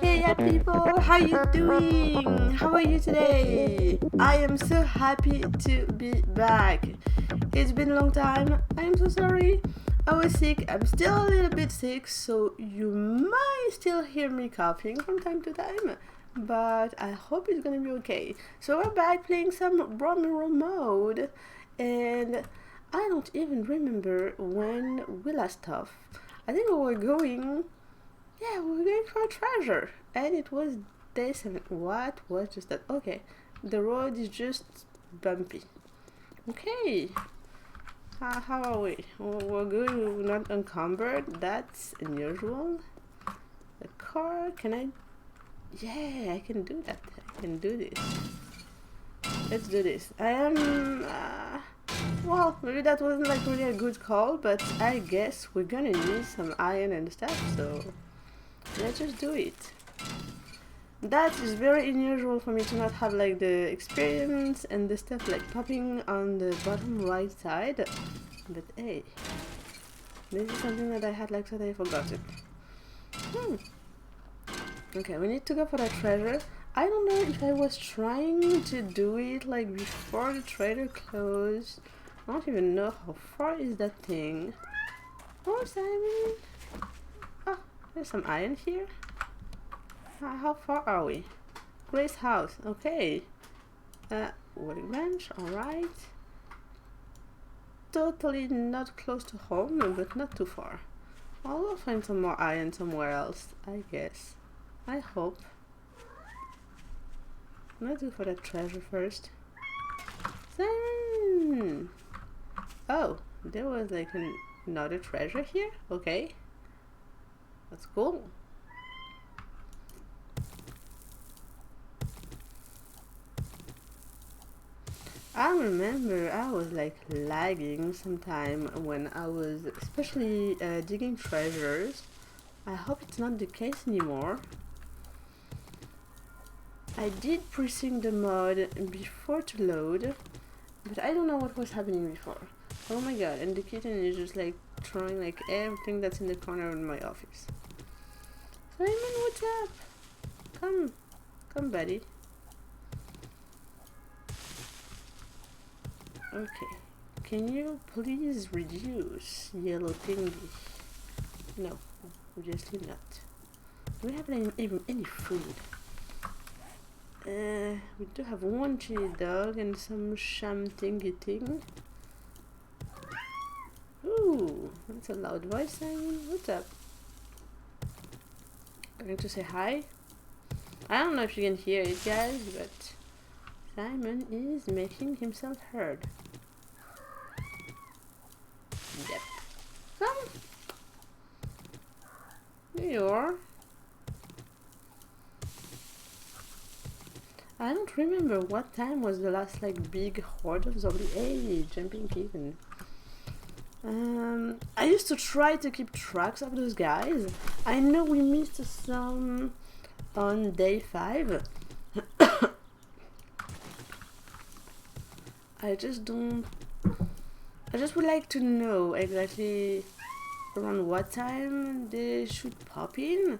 Hey people, how you doing? How are you today? I am so happy to be back. It's been a long time. I am so sorry. I was sick. I'm still a little bit sick, so you might still hear me coughing from time to time, but I hope it's gonna be okay. So we're back playing some Romero mode, and I don't even remember when we last off. I think we were going for a treasure, and it was day 7. What was just that? Okay, the road is just bumpy. Okay, how are we? We're good, we're not encumbered. That's unusual. The car, can I? Yeah, I can do that. I can do this. Let's do this. I am, well, maybe that wasn't like really a good call, but I guess we're gonna need some iron and stuff, so let's just do it. That is very unusual for me to not have like the experience and the stuff like popping on the bottom right side. But hey, this is something that I had like totally forgotten. Okay, we need to go for that treasure. I don't know if I was trying to do it like before the trader closed. I don't even know how far is that thing. Oh, Simon! Oh, there's some iron here. How far are we? Grace house, okay. Workbench, alright. Totally not close to home, but not too far. I'll find some more iron somewhere else, I guess. I hope. Let's go for that treasure first. Simon! Oh, there was like another treasure here? Okay. That's cool. I remember I was like lagging sometime when I was especially digging treasures. I hope it's not the case anymore. I did pre-sync the mod before to load, but I don't know what was happening before. Oh my god, and the kitten is just like throwing like everything that's in the corner of my office. Simon, what's up? Come buddy. Okay, can you please reduce yellow thingy? No, obviously not. Do we have even any food? We do have one chili dog and some sham thingy thing. Ooh, that's a loud voice, Simon. What's up? Going to say hi? I don't know if you can hear it, guys, but Simon is making himself heard. Yep. Come. There you are. I don't remember what time was the last like big horde of zombie. Hey, jumping kitten. I used to try to keep tracks of those guys. I know we missed some on day 5. I just don't... I just would like to know exactly around what time they should pop in.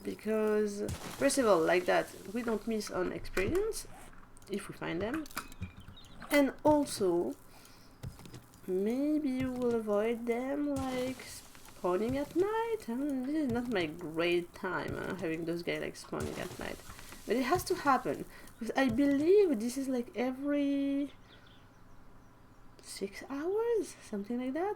Because, first of all, like that, we don't miss on experience if we find them. And also, maybe we'll avoid them like spawning at night. This is not my great time having those guys like spawning at night. But it has to happen. Because I believe this is like every 6 hours, something like that.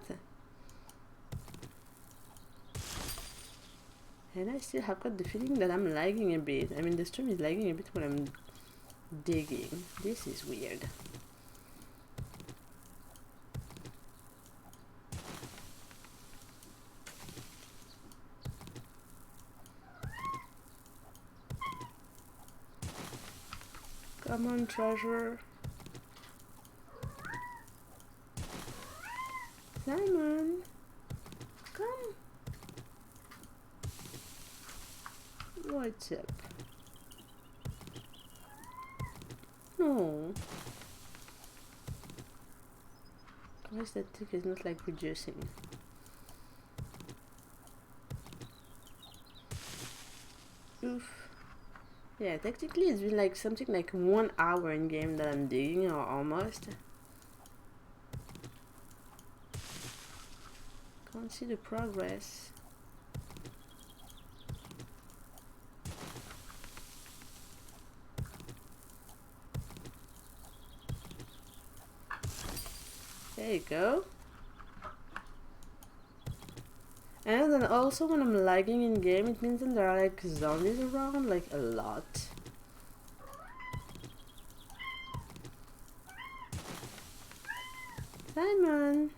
And I still have got the feeling that I'm lagging a bit. I mean, the stream is lagging a bit when I'm digging. This is weird. Come on, treasure. Simon, come. What's up? No. Why is that tick is not like reducing? Oof. Yeah, technically it's been like something like 1 hour in game that I'm digging, or almost. Can't see the progress. There you go. And then also when I'm lagging in game, it means that there are like zombies around, like a lot. Simon!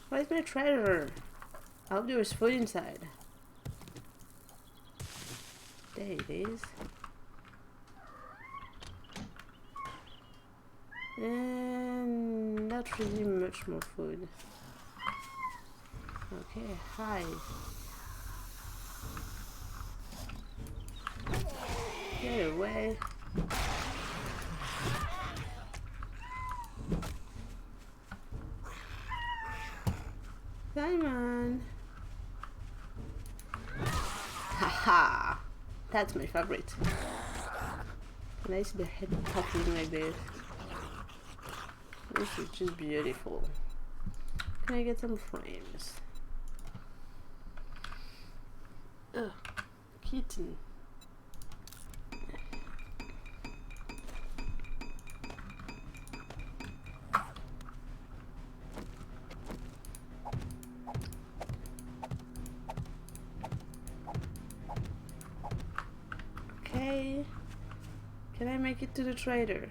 Where's my treasure? I hope there was food inside. There it is. And not really much more food. Okay, hi. Get away. Simon! Haha! That's my favorite. Can I see the head popping like this? This is just beautiful. Can I get some frames? Ugh, kitten. Okay. Can I make it to the trader?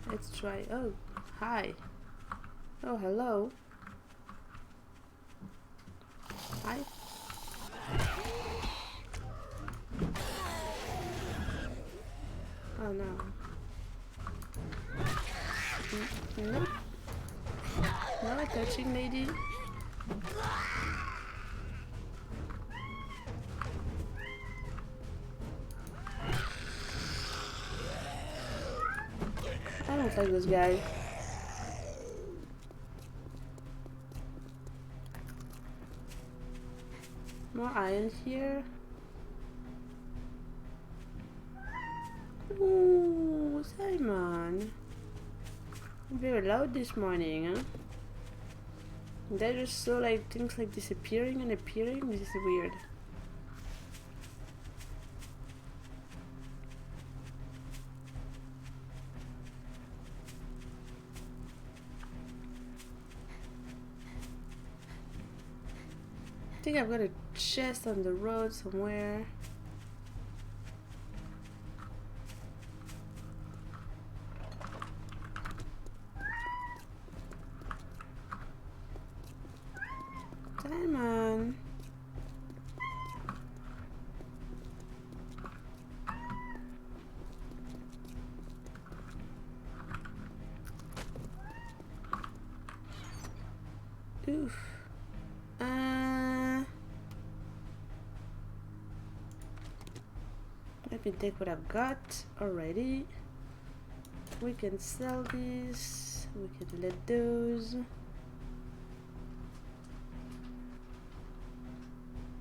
Let's try. Oh, hi. Oh, hello. Hi. Oh no. Nope. No touching, lady. I don't like this guy. More iron here. Ooh, Simon. Very loud this morning, huh? They just saw like things like disappearing and appearing. This is weird. I think I've got a chest on the road somewhere. Simon. Oof. Let me take what I've got already. We can sell these. We can let those.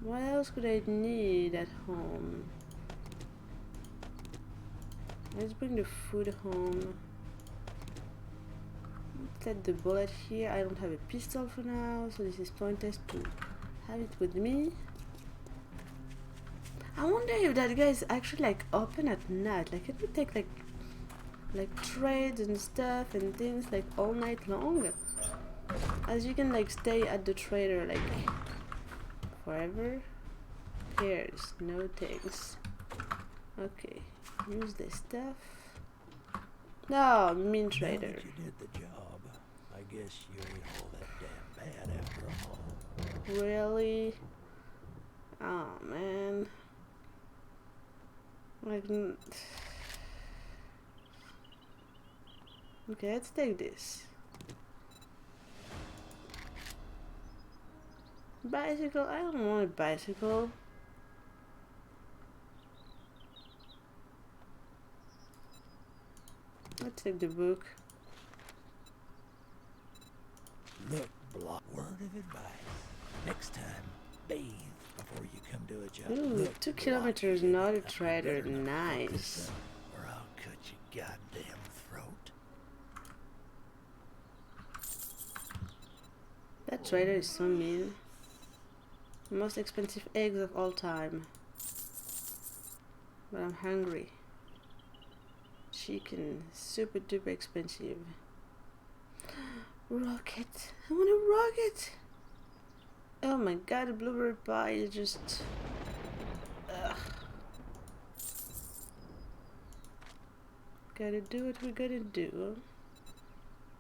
What else could I need at home? Let's bring the food home. Set the bullet here. I don't have a pistol for now, so this is pointless to have it with me. I wonder if that guy is actually like open at night. Like, can we take like trades and stuff and things like all night long? As you can like stay at the trader like forever. Here's no things. Okay, use this stuff. No, mean trader. Now that you did the job, I guess you ain't all that damn bad after all. Really? Oh man. Like, okay, let's take this. Bicycle? I don't want a bicycle. Let's take the book. Look, block. Word of advice. Next time, bathe before you come to a job. Ooh, Look, 2 kilometers, not a trader. Nice. Or I'll cut your goddamn throat. That trader is so mean. Most expensive eggs of all time. But I'm hungry. Chicken, super duper expensive. Rocket. I want a rocket. Oh my god, the blueberry pie is just... Ugh. Gotta do what we gotta do.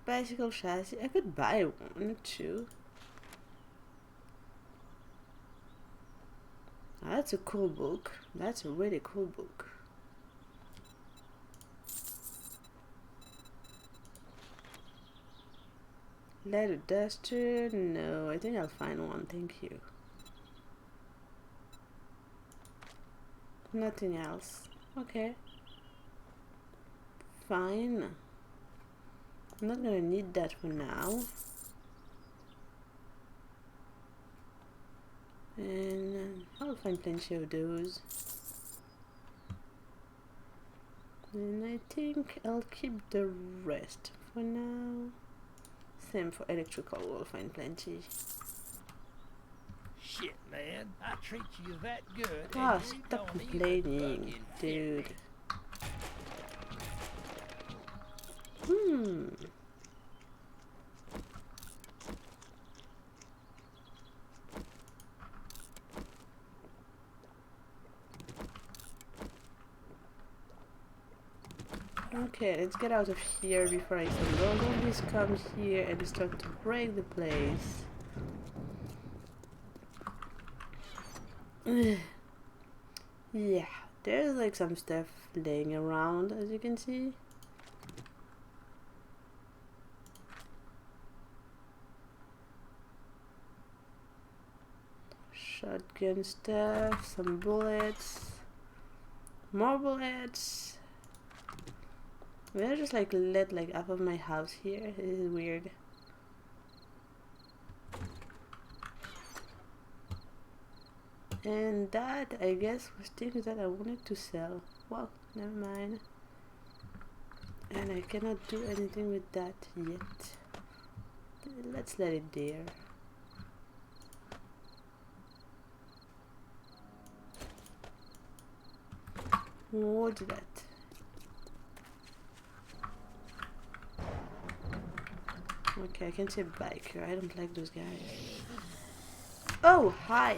Bicycle chassis. I could buy one or two. Oh, that's a cool book. That's a really cool book. Leather duster? No, I think I'll find one, thank you. Nothing else. Okay. Fine. I'm not gonna need that for now. And I'll find plenty of those. And I think I'll keep the rest for now. Same for electrical, we'll find plenty. Shit, man. I treat you that good. Ah, and you stop don't even complaining, fucking dude. fit Hmm. Okay, let's get out of here before some zombies come here and start to break the place. Yeah, there's like some stuff laying around, as you can see. Shotgun stuff, some bullets, more bullets. I just like let like half of my house here. This is weird. And that, I guess, was things that I wanted to sell. Well, never mind. And I cannot do anything with that yet. Let's let it there. What's that? Okay, I can see a biker. I don't like those guys. Oh, hi!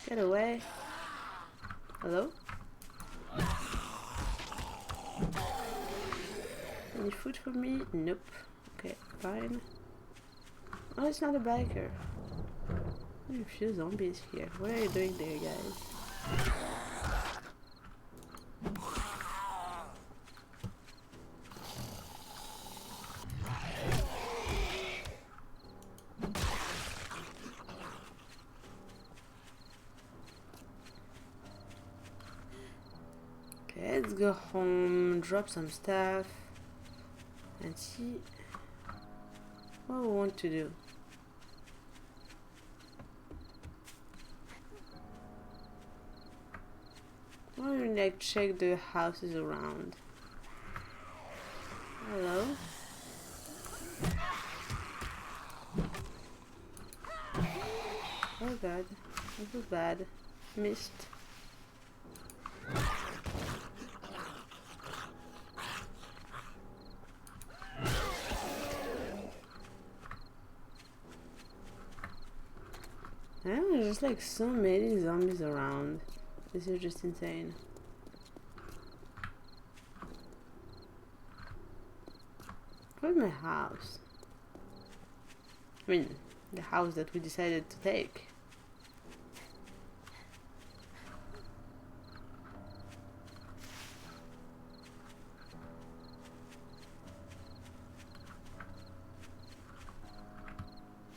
Get away. Hello? Any food for me? Nope. Okay, fine. Oh, it's not a biker. There are a few zombies here. What are you doing there, guys? Okay, let's go home, drop some stuff, and see what we want to do. I want to like check the houses around. Hello? Oh god, this is bad. Missed. Yeah, there's just like so many zombies around. This is just insane. Where's my house? I mean, the house that we decided to take.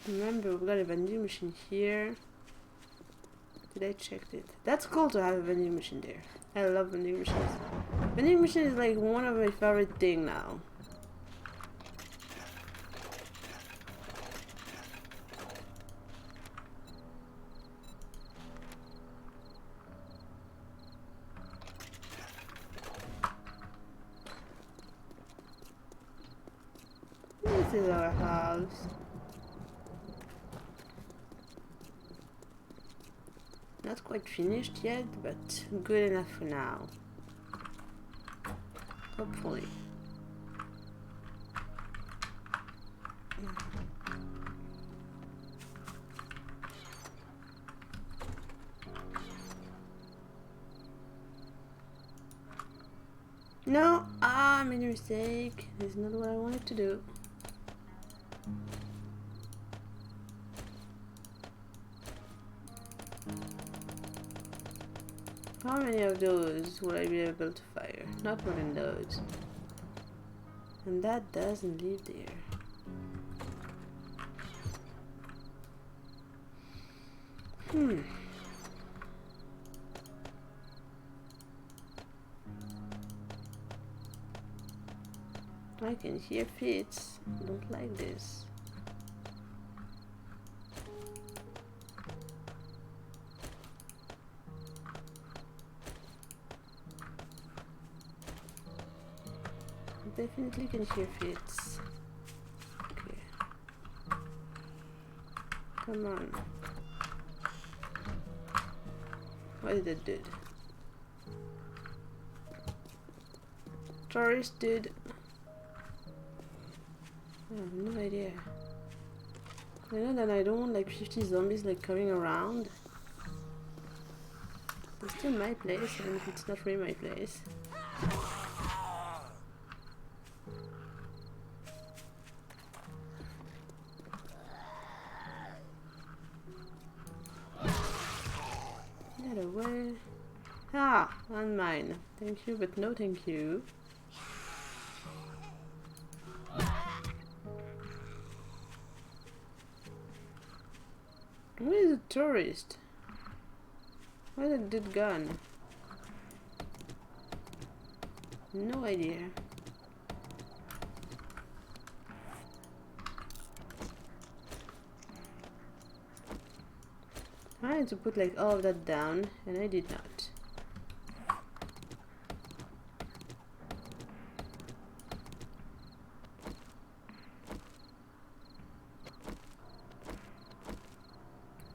Remember, we've got a vending machine here. Did I check it? That's cool to have a vending machine there. I love vending machines. Vending machine is like one of my favorite things now. This is our house. Not quite finished yet, but good enough for now. Hopefully. No, I made a mistake. This is not what I wanted to do. How many of those would I be able to fire? Not more than those. And that doesn't live there. I can hear feet. Don't like this. Definitely can hear feet. Okay. Come on. What is that dude? Tourist dude. I have no idea. I know that I don't want like 50 zombies like coming around. It's still my place, and if it's not really my place. Get away. Ah, on mine. Thank you, but no thank you. Where is the tourist? Where's that dude gone? No idea. I had to put like all of that down, and I did not.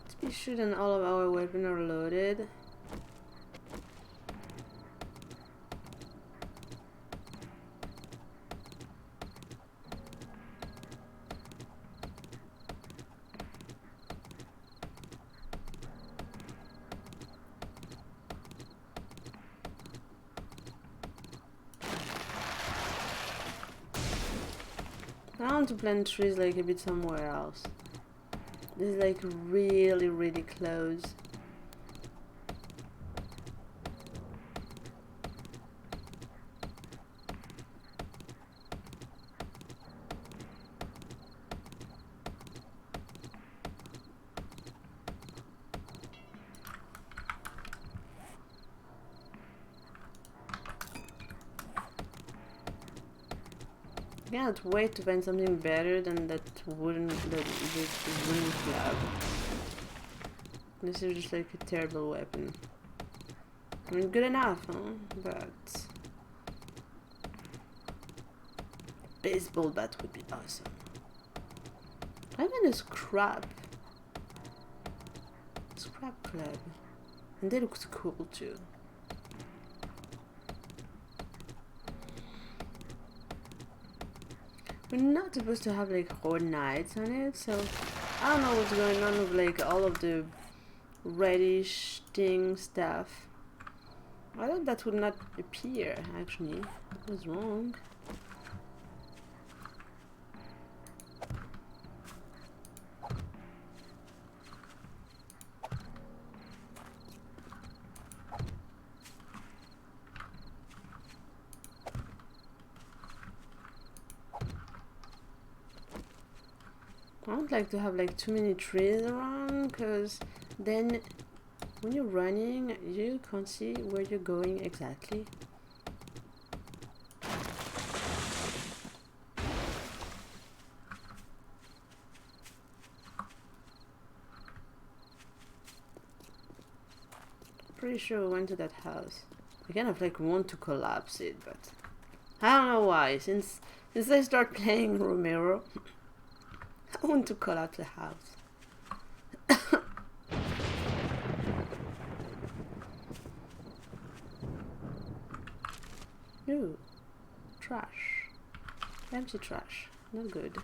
Let's be sure that all of our weapons are loaded. I want to plant trees like a bit somewhere else. This is like really, really close. I cannot wait to find something better than that wooden club. This is just like a terrible weapon. I mean, good enough, huh? But baseball bat would be awesome. I want a scrap club, and they look cool too. We're not supposed to have like horde nights on it, so I don't know what's going on with like all of the reddish thing stuff. I thought that would not appear actually. I was wrong. I don't like to have like too many trees around, because then when you're running you can't see where you're going exactly. Pretty sure we went to that house. I kind of like want to collapse it, but I don't know why. Since I start playing Romero, I want to collapse the house. Ooh, trash. Empty trash. Not good.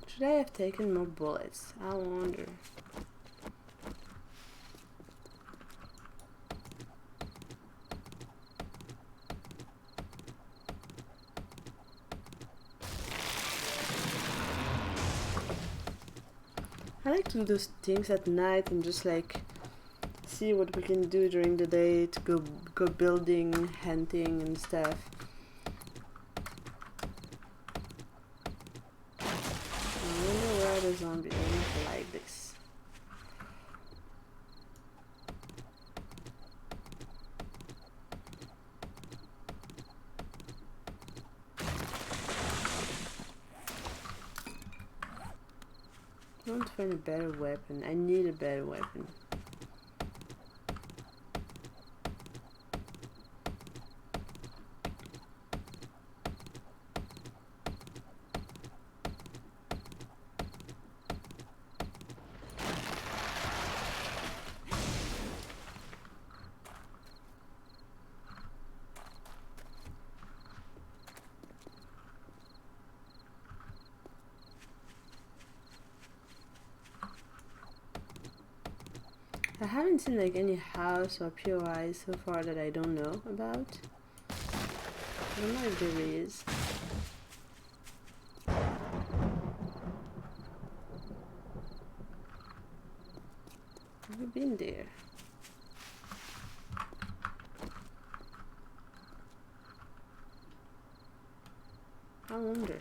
Should I have taken more bullets? I wonder. I like to do those things at night and just like see what we can do during the day to go building, hunting and stuff. I wonder where the zombie is like this. I want to find a better weapon. I need a better weapon. I haven't seen like any house or POI so far that I don't know about. I don't know if there is. Have you been there? I wonder.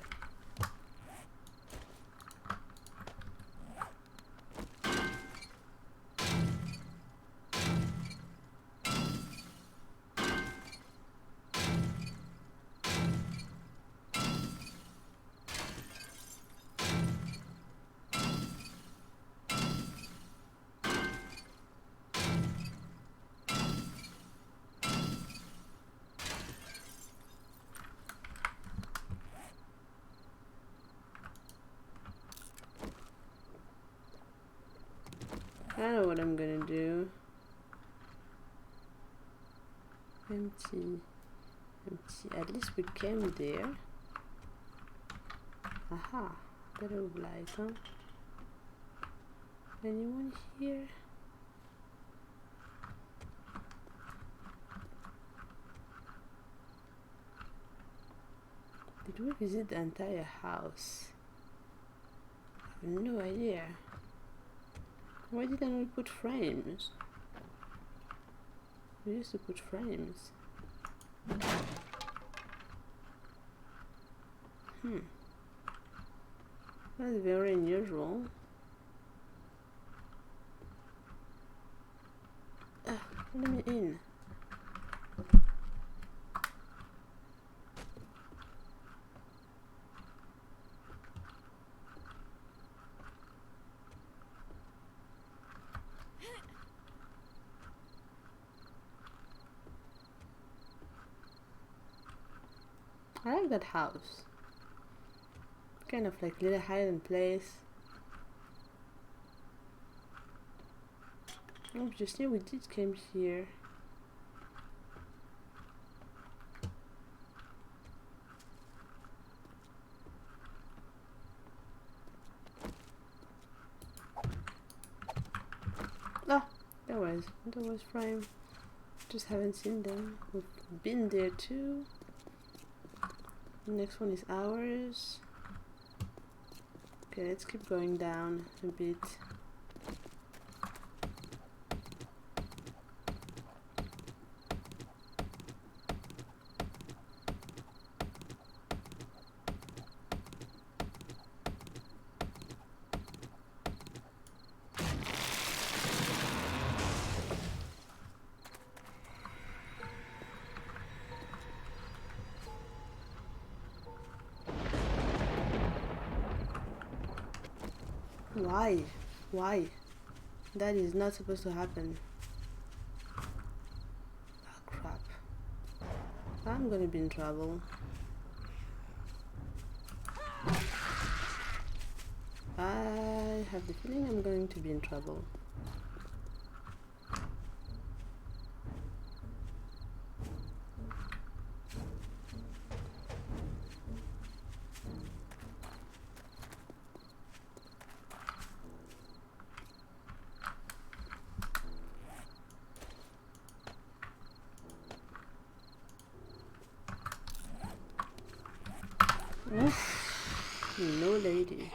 I know what I'm gonna do. Empty. Empty. At least we came there. Aha, better light, huh? Anyone here? Did we visit the entire house? I have no idea. Why didn't we put frames? We used to put frames. That's very unusual. Let me in. I like that house. Kind of like little hiding place. Obviously we did came here. Oh, there was frame. Just haven't seen them. We've been there too. The next one is ours. Okay, let's keep going down a bit. Why? Why? That is not supposed to happen. Oh crap. I'm gonna be in trouble. I have the feeling I'm going to be in trouble. No lady.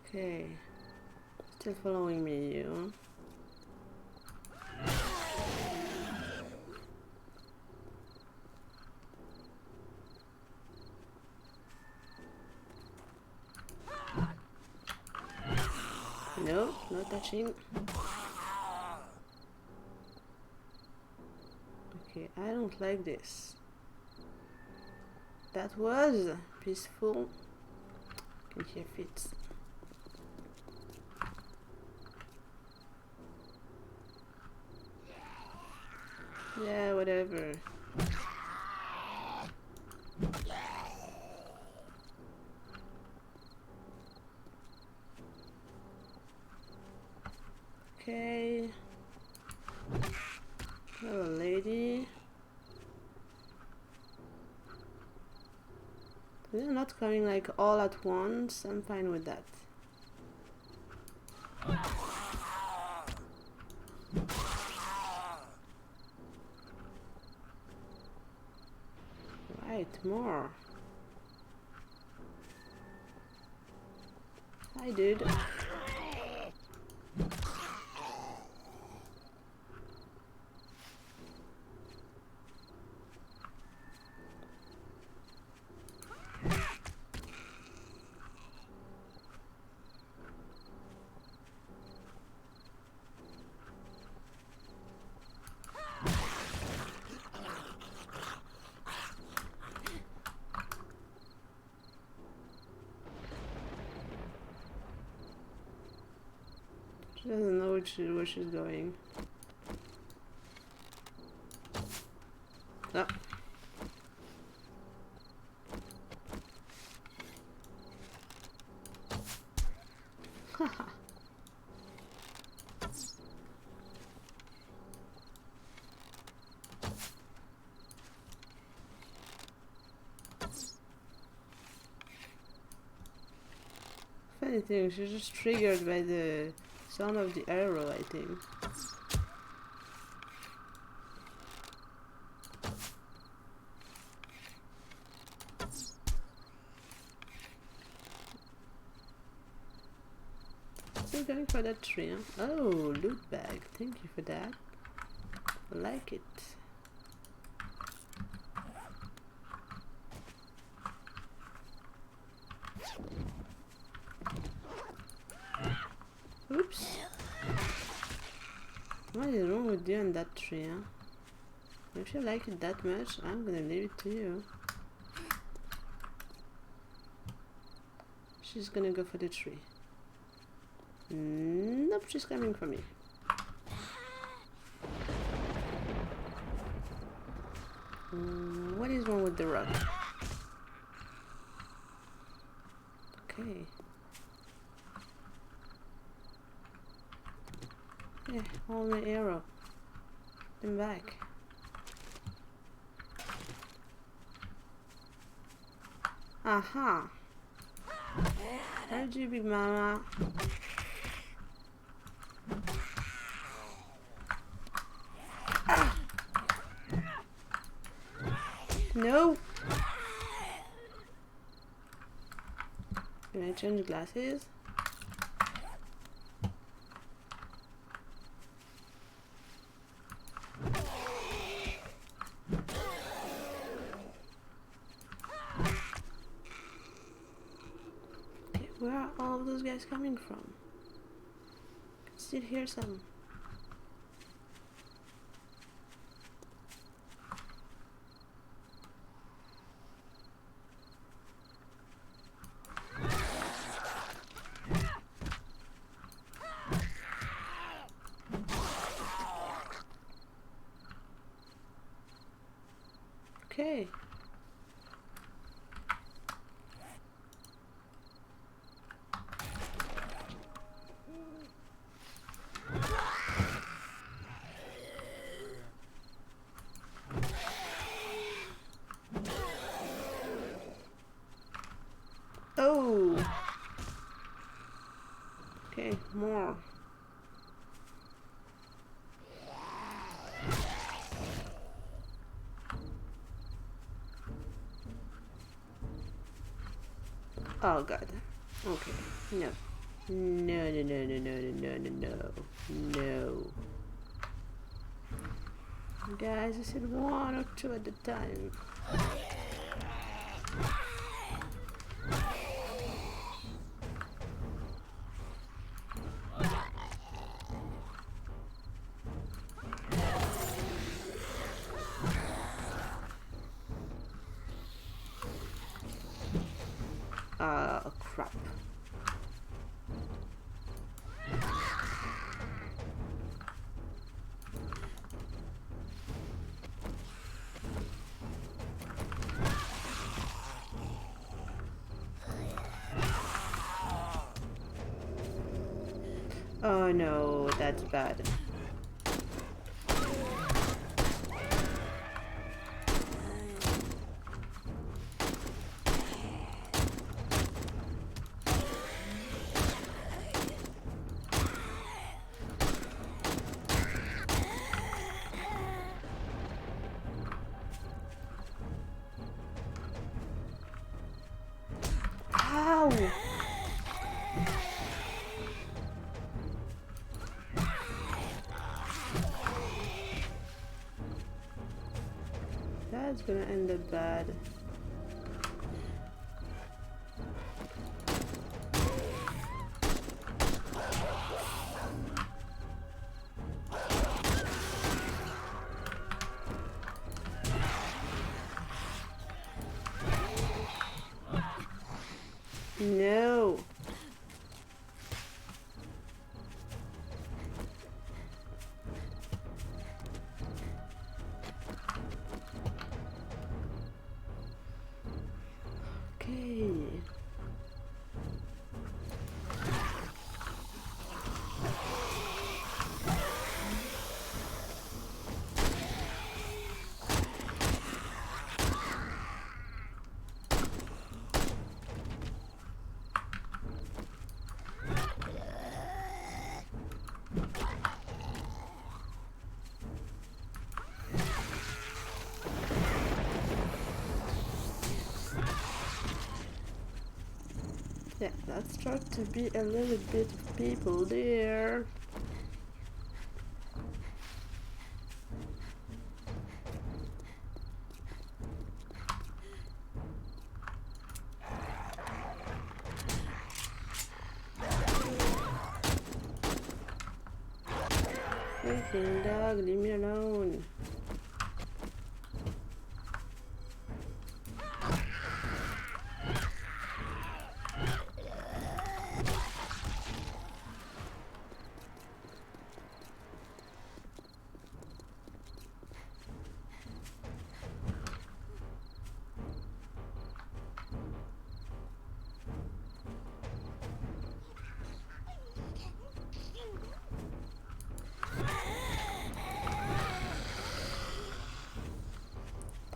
Okay. Still following me, you. No, no touching. Okay, I don't like this. That was peaceful. Can hear feet. Yeah, whatever. Okay. Hello, lady. They're not coming like all at once. I'm fine with that. Right, more. Hi, dude. She doesn't know where she's going. No. anything. She's just triggered by the sound of the arrow, I think. Still going for that tree, huh? Oh, loot bag. Thank you for that. I like it. Oops. What is wrong with you and that tree, huh? If you like it that much, I'm gonna leave it to you. She's gonna go for the tree. Nope, she's coming for me. What is wrong with the rock? Okay. Yeah, hold my arrow. Them back. Aha! Heard you, big mama. Ah. No! Can I change glasses? Okay, where are all of those guys coming from? I can still hear some. Okay. Oh. Okay, more. Oh god. Okay. No. No, no, no, no, no, no, no, no, no. Guys, I said one or two at a time. Crap. Oh no, that's bad. Ow! That's gonna end up bad. No. Okay. Yeah, let's try to be a little bit of people there. Freaking dog, leave me alone.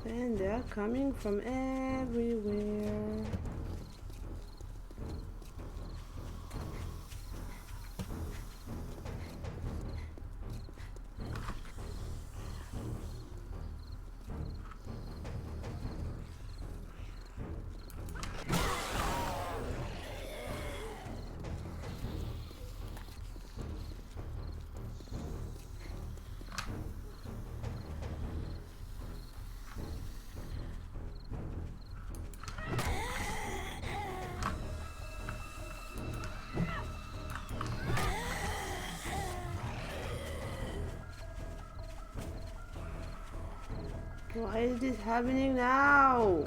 And they are coming from everywhere. Why is this happening now?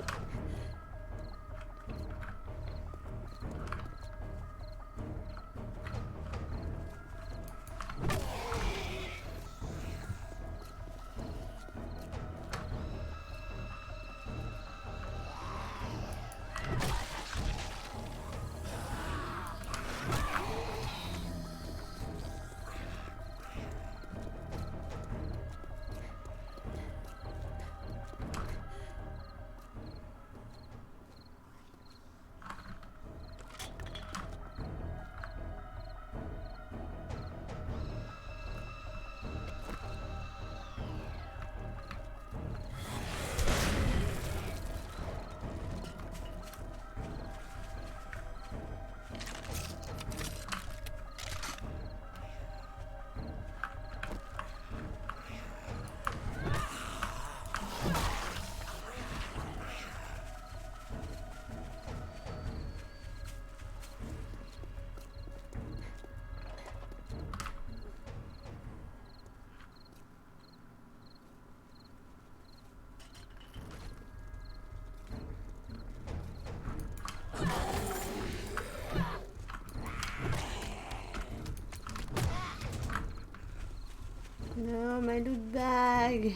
No, my loot bag.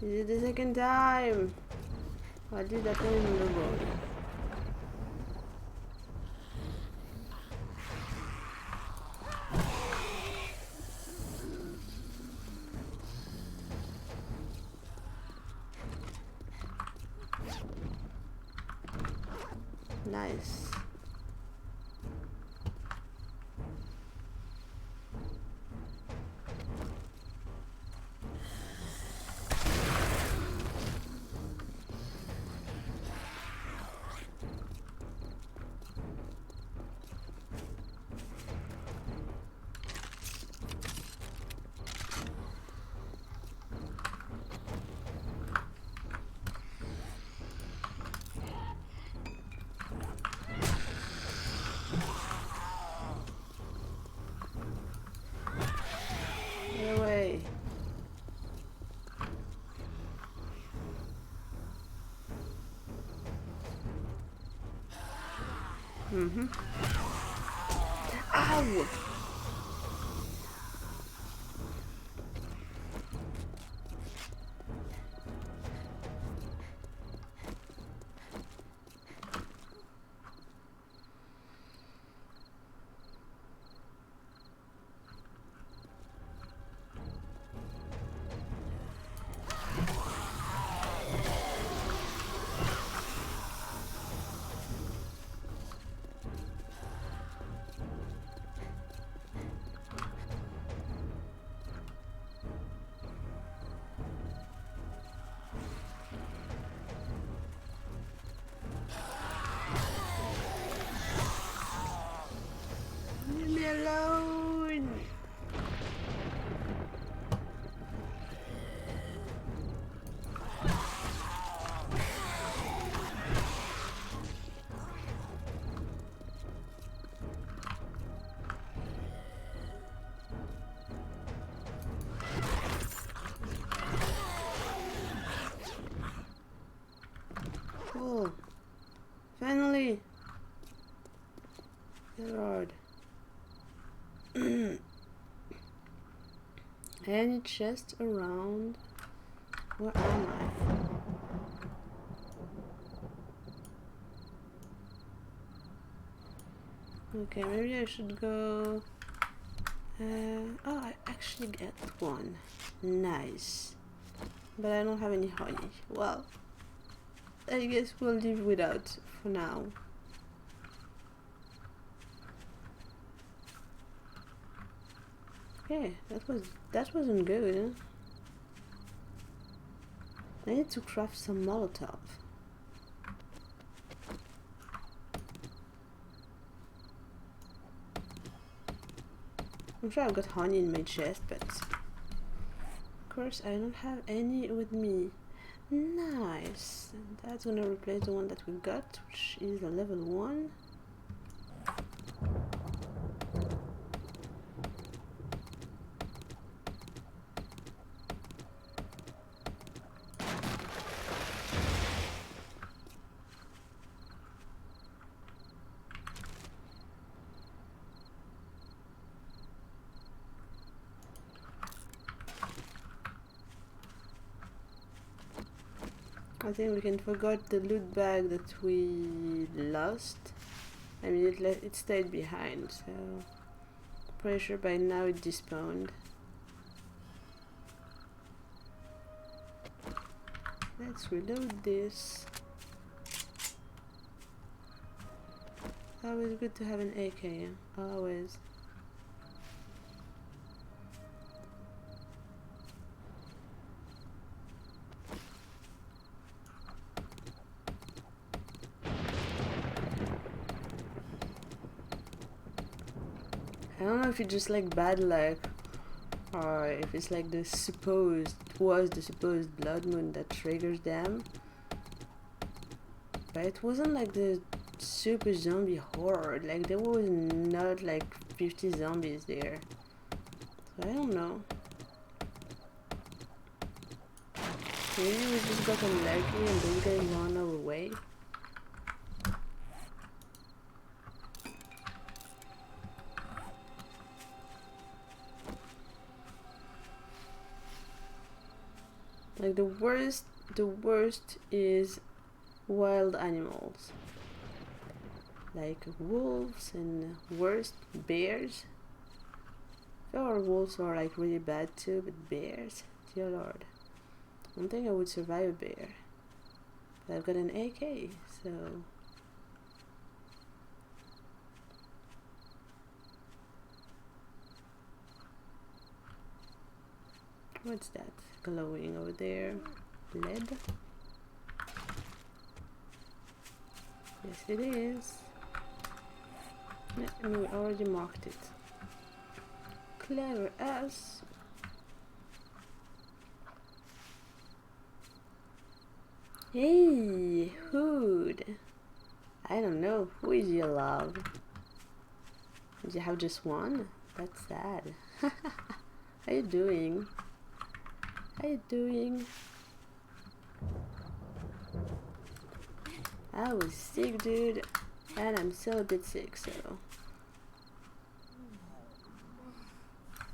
Is it the second time? What did happen on the road? Nice. Get away. Ow! me alone. Cool. Finally. Lord. Any chest around? Where am I? Okay, maybe I should go. Oh, I actually get one. Nice. But I don't have any honey. Well, I guess we'll live without for now. Okay, that wasn't good, huh? I need to craft some Molotov. I'm sure I've got honey in my chest, but of course I don't have any with me. Nice. And that's gonna replace the one that we got, which is a level 1. I think we can forget the loot bag that we lost. I mean, it stayed behind, so pretty sure by now it despawned. Let's reload this. Always good to have an AK, always. I don't know if it's just like bad luck, or if it's like the supposed blood moon that triggers them. But it wasn't like the super zombie horde. Like there was not like 50 zombies there. So I don't know. Maybe we just got unlucky and those guys ran our way. Like the worst is wild animals. Like wolves and worst bears. Our wolves are like really bad too, but bears, dear lord. I don't think I would survive a bear. But I've got an AK, so what's that glowing over there? Lead? Yes, it is. Yeah, and we already marked it. Clever us. Hey, Hood. I don't know. Who is your love? Did you have just one? That's sad. How you doing? How you doing? I was sick, dude, and I'm still a bit sick, so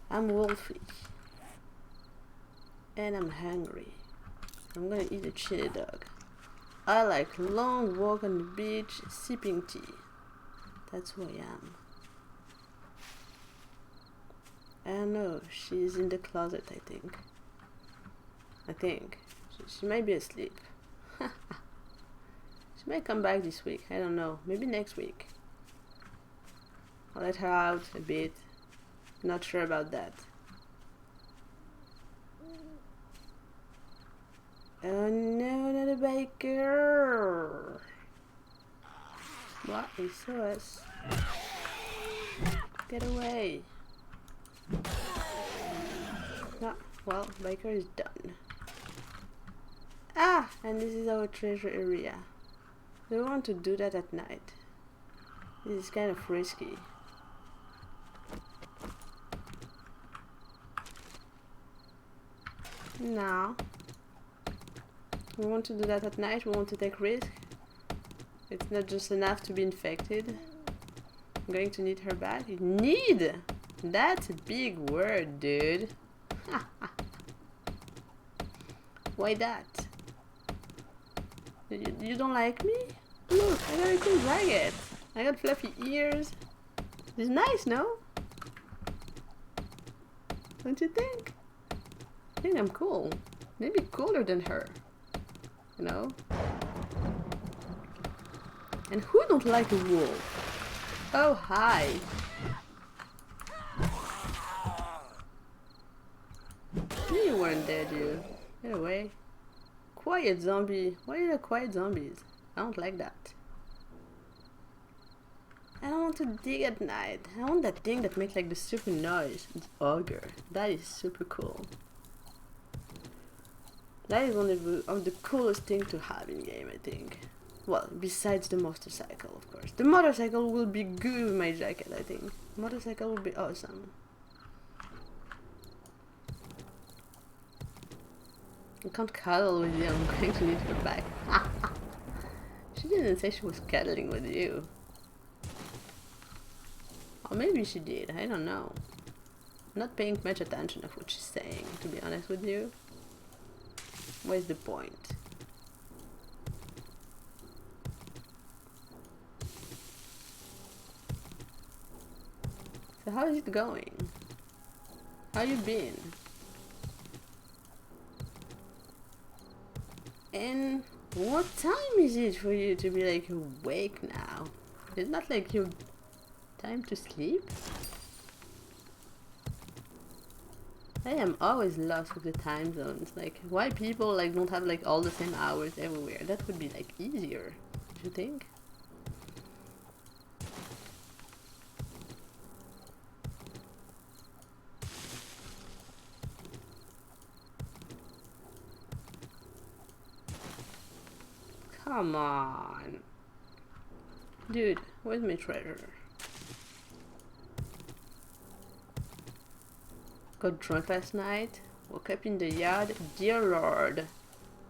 I'm wolfy and I'm hungry. I'm gonna eat a chili dog. I like long walk on the beach, sipping tea. That's who I am. I don't know. She's in the closet, I think. She might be asleep. She might come back this week. I don't know. Maybe next week. I'll let her out a bit. Not sure about that. Oh no, not a biker! What? He saw us. Get away. Ah, well, biker is done. Ah, and this is our treasure area. We don't want to do that at night. This is kind of risky. Now, we want to do that at night. We want to take risk. It's not just enough to be infected. I'm going to need her back. Need! That's a big word, dude. Why that? You don't like me? Look, I got a cool jacket. I got fluffy ears. It's nice, no? Don't you think? I think I'm cool. Maybe cooler than her. You know? And who don't like a wolf? Oh, hi. You weren't dead, you. Get away. Quiet zombie. Why are you quiet zombies? I don't like that. I don't want to dig at night. I want that thing that makes like the super noise. The auger. That is super cool. That is one of the coolest things to have in game, I think. Well, besides the motorcycle, of course. The motorcycle will be good with my jacket, I think. Motorcycle will be awesome. I can't cuddle with you, I'm going to need her back. She didn't say she was cuddling with you. Or maybe she did, I don't know. I'm not paying much attention of what she's saying, to be honest with you. Where's the point? So how is it going? How you been? And what time is it for you to be like awake now? It's not like your time to sleep? I am always lost with the time zones. Like, why people like don't have like all the same hours everywhere? That would be like easier, don't you think? Come on. Dude, where's my treasure? Got drunk last night, woke up in the yard, dear lord.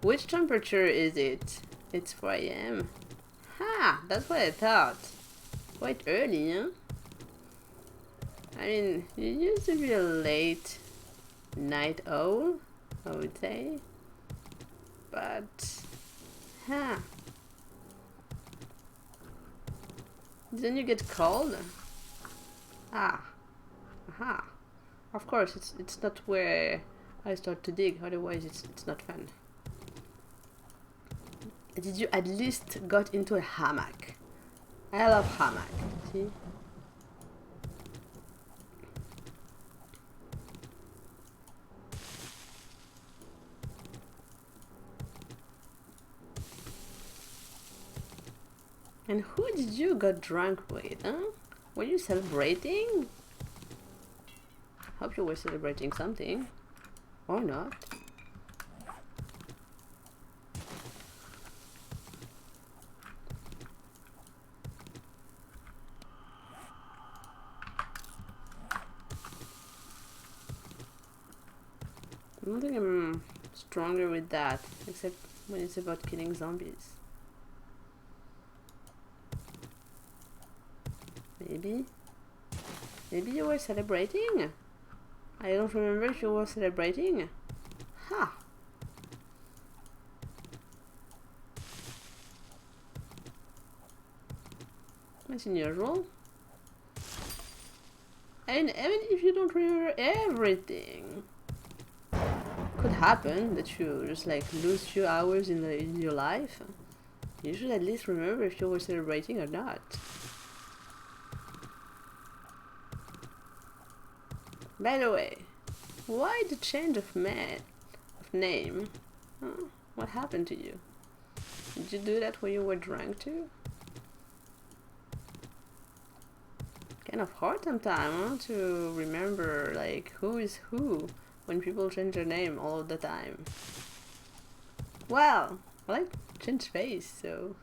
Which temperature is it? It's 4 AM. Ha! That's what I thought. Quite early, huh? I mean, you used to be a late night owl, I would say. But, huh. Then you get cold? Ah. Aha. Of course, it's not where I start to dig, otherwise it's not fun. Did you at least got into a hammock? I love hammock, see? And who did you got drunk with, huh? Were you celebrating? Hope you were celebrating something. Or not. I don't think I'm stronger with that, except when it's about killing zombies. Maybe? Maybe you were celebrating? I don't remember if you were celebrating. Ha! That's unusual. And even if you don't remember everything, could happen that you just like lose few hours in your life. You should at least remember if you were celebrating or not. By the way, why the change of name? Huh? What happened to you? Did you do that when you were drunk too? Kind of hard sometimes, huh, to remember like who is who when people change their name all the time. Well, I like change face, so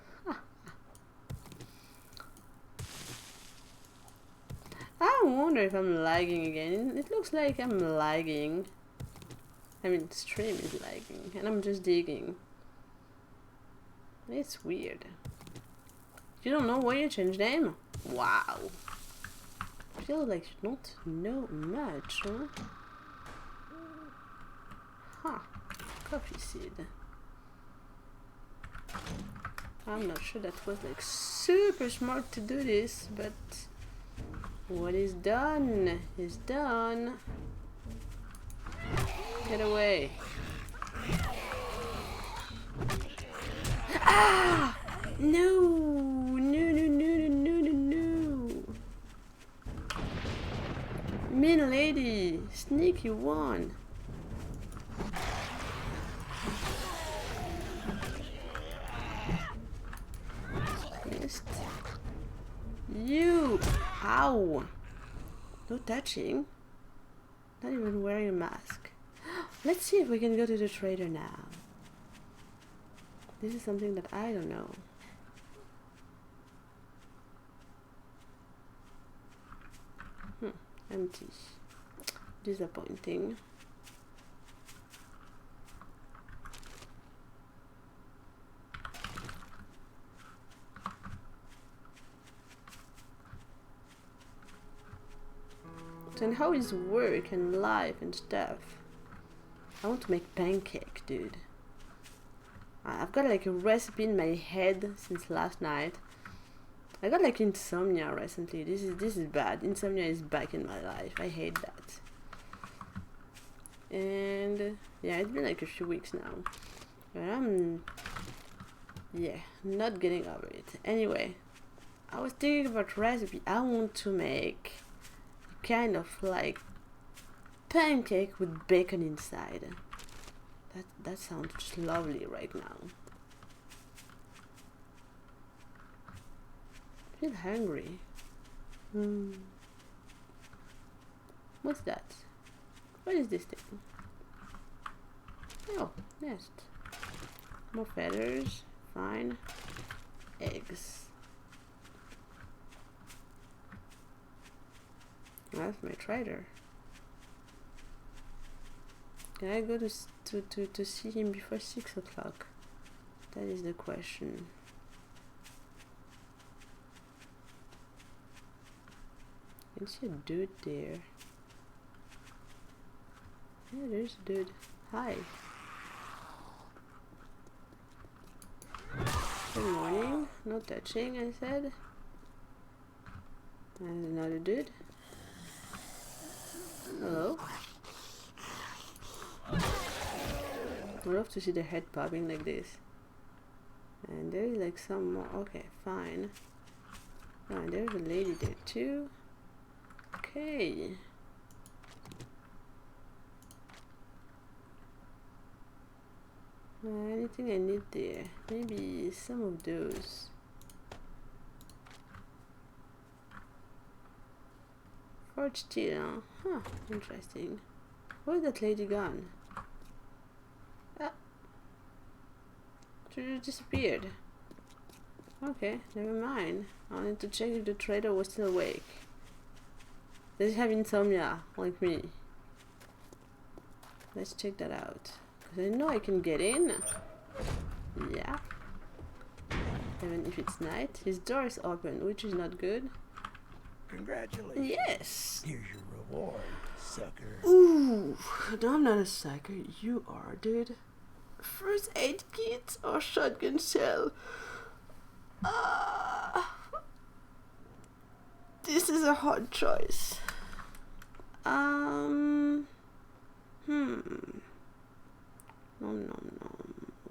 I wonder if I'm lagging again. It looks like I'm lagging. I mean, stream is lagging, and I'm just digging. It's weird. You don't know why you changed name? Wow. Feel like you don't know much, huh? Huh. Coffee seed. I'm not sure that was like super smart to do this, but what is done is done. Get away. Ah! No! No, no, no, no, no, no, no. Mean lady. Sneaky one. Missed. You! Ow! No touching. Not even wearing a mask. Let's see if we can go to the trader now. This is something that I don't know. Empty. Disappointing. And how is work and life and stuff? I want to make pancake, dude. I've got like a recipe in my head since last night. I got like insomnia recently. This is bad. Insomnia is back in my life. I hate that. And yeah, it's been like a few weeks now. But I'm not getting over it. Anyway, I was thinking about recipe. I want to make kind of like pancake with bacon inside. That sounds just lovely right now. I feel hungry. What's that? What is this thing? Oh, nest. More feathers. Fine. Eggs. That's my trader. Can I go to see him before 6 o'clock? That is the question. I can see a dude there. Yeah, there's a dude. Hi. Good morning. No touching, I said. There's another dude. Hello. I love to see the head popping like this. And there's like some more. Okay, fine. Oh, and there's a lady there too. Okay. Anything I need there? Maybe some of those. Forged steel, huh? Interesting. Where's that lady gone? Ah, she just disappeared. Okay, never mind. I wanted to check if the trader was still awake. Does he have insomnia like me? Let's check that out. Because I know I can get in. Yeah. Even if it's night. His door is open, which is not good. Congratulations. Yes! Here's your reward, sucker. Ooh, no, I'm not a sucker. You are, dude. First aid kit or shotgun shell? This is a hard choice. No.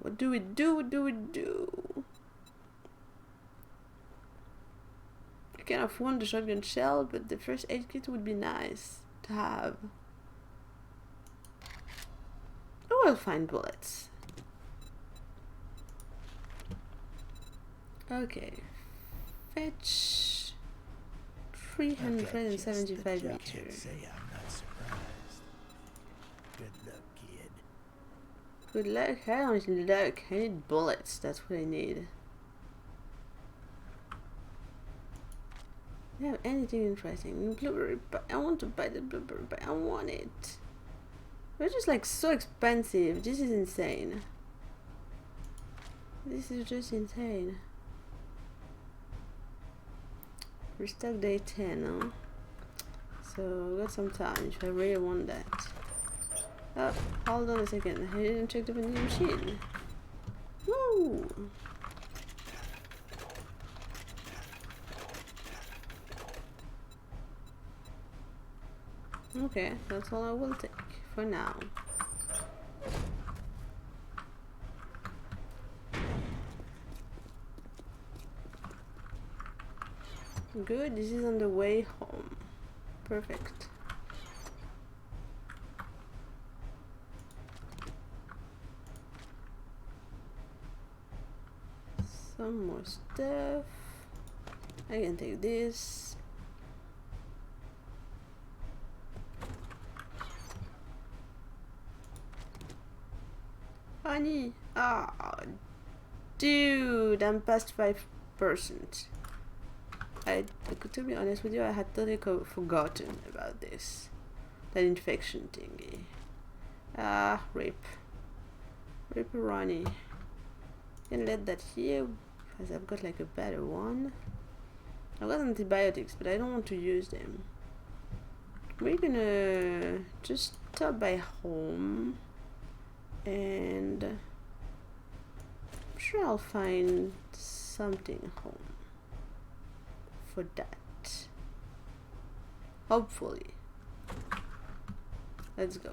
What do we do? What do we do? I can afford the shotgun shell, but the first aid kit would be nice to have. Oh, I'll find bullets. Okay. Fetch. 375 Can't meters. say I'm not surprised. Good luck, kid. Good luck. I don't need luck. I need bullets. That's what I need. Do you have anything interesting? Blueberry, but I want to buy the blueberry, but I want it. They're just like so expensive. This is insane. This is just insane. Restock day 10, huh? So I got some time if I really want that. Oh, hold on a second. I didn't check the vending machine. Woo! Okay, that's all I will take for now. Good, this is on the way home. Perfect. Some more stuff. I can take this. Honey! Ah, dude, I'm past 5%. To be honest with you, I had totally forgotten about this. That infection thingy. Ah, rip. Ripperoni. Can let that here, because I've got like a better one. I've got antibiotics, but I don't want to use them. We're gonna just stop by home. And I'm sure I'll find something home for that. Hopefully. Let's go.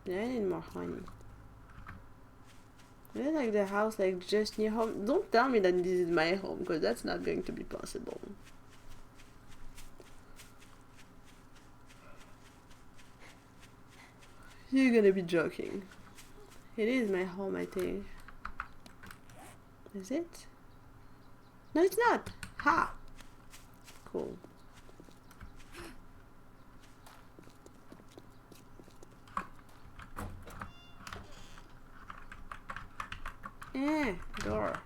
Yeah, I need more honey. I like the house like just near home. Don't tell me that this is my home, because that's not going to be possible. You're gonna be joking. It is my home, I think. Is it? No, it's not. Ha! Cool. Door.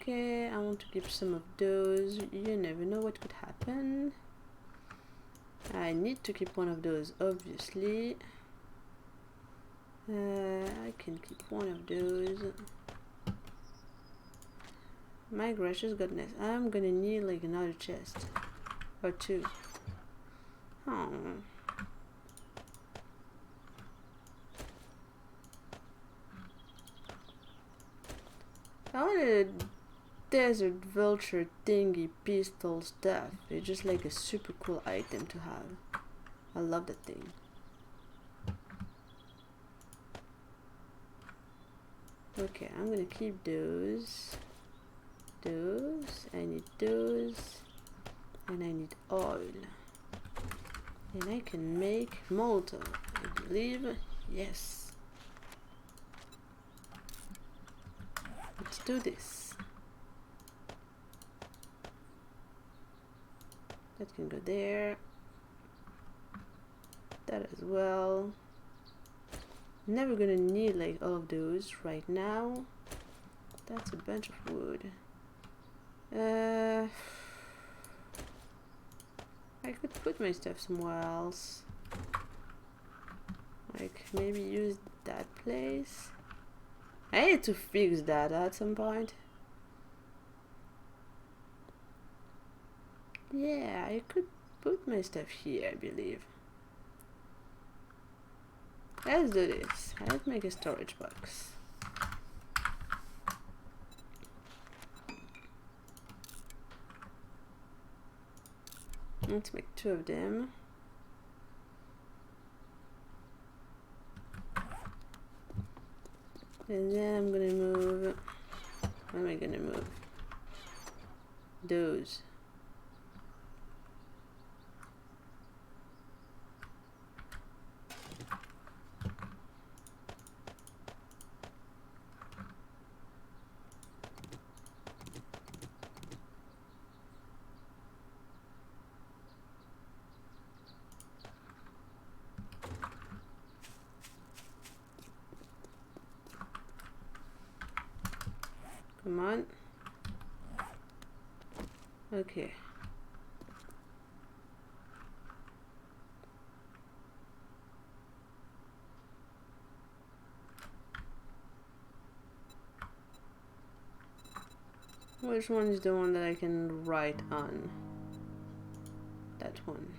Okay, I want to keep some of those. You never know what could happen. I need to keep one of those, obviously. I can keep one of those. My gracious goodness, I'm gonna need like another chest. Or two. Oh. I wanted desert vulture thingy pistol stuff. It's just like a super cool item to have. I love that thing. Okay, I'm gonna keep those. I need those. And I need oil. And I can make Molotov, I believe. Yes. Let's do this. That can go there. That as well. Never gonna need like all of those right now. That's a bunch of wood. I could put my stuff somewhere else. Like maybe use that place. I need to fix that at some point. Yeah, I could put my stuff here, I believe. Let's do this. Let's make a storage box. Let's make two of them. And then I'm gonna move. What am I gonna move? Those. Come on. Okay. Which one is the one that I can write on? That one.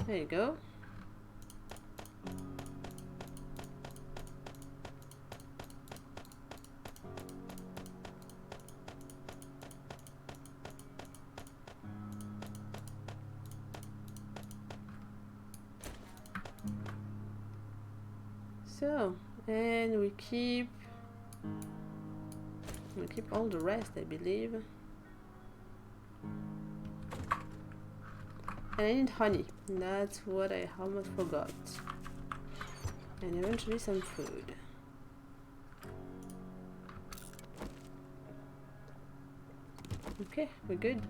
There you go. So, and we keep all the rest, I believe. And I need honey. That's what I almost forgot. And eventually some food. Okay, we're good.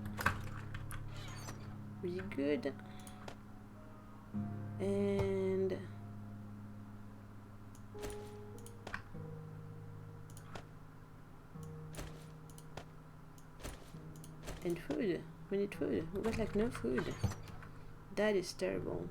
We good. And food. We need food. We got like no food. That is terrible.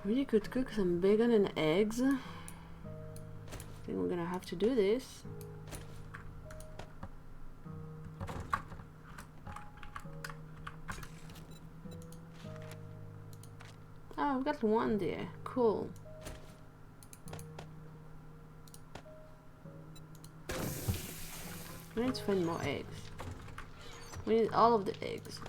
We could cook some bacon and eggs. I think we're gonna have to do this. Oh, we got one there. Cool. We need to find more eggs. We need all of the eggs.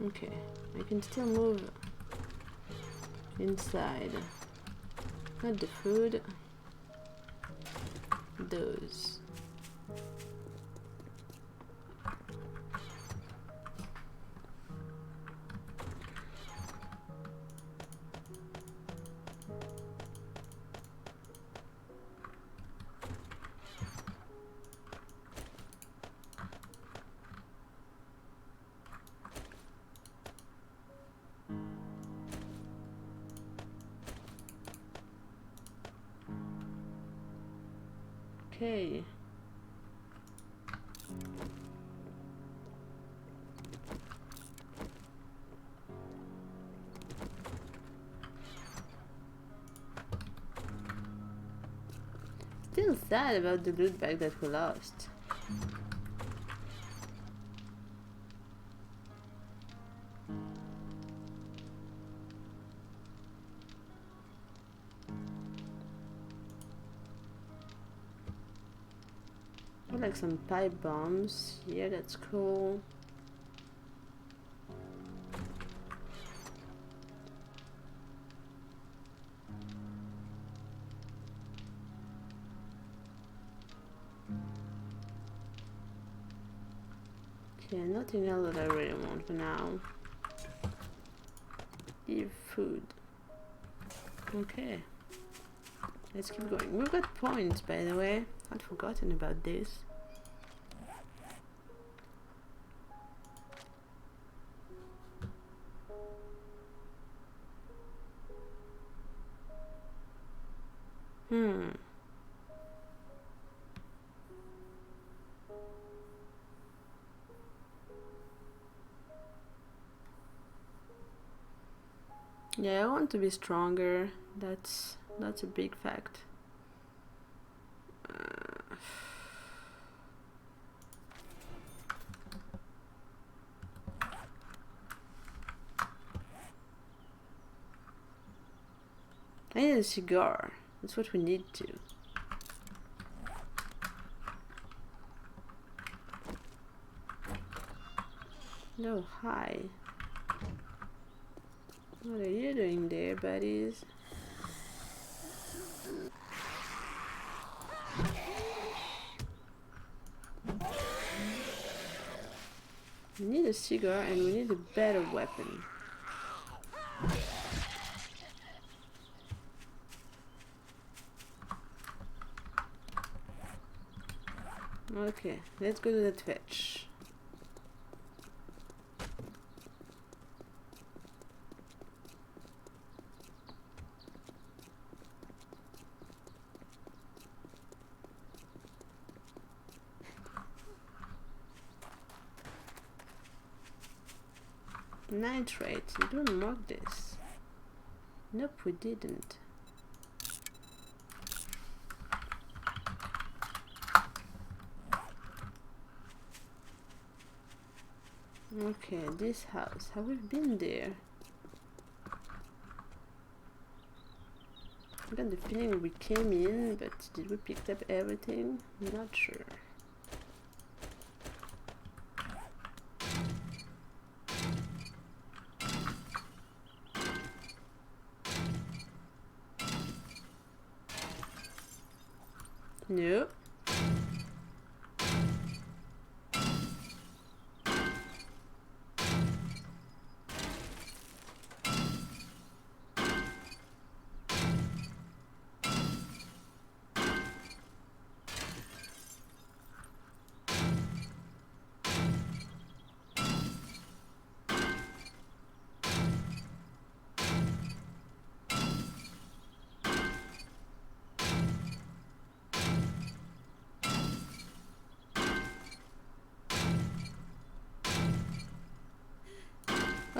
Okay, I can still move inside. Not the food. Those. Okay. Still sad about the loot bag that we lost. Like some pipe bombs. Yeah, that's cool. Okay, nothing else that I really want for now. Give food. Okay. Let's keep going. We've got points, by the way. I'd forgotten about this. Yeah, I want to be stronger. That's a big fact. I need a cigar. That's what we need to. No, hi. What are you doing there, buddies? We need a cigar and we need a better weapon. Okay, let's go to that fetch. Nitrate, you don't mark this. Nope, we didn't. Okay, this house, have we been there? I got the feeling we came in, but did we pick up everything? Not sure. Nope.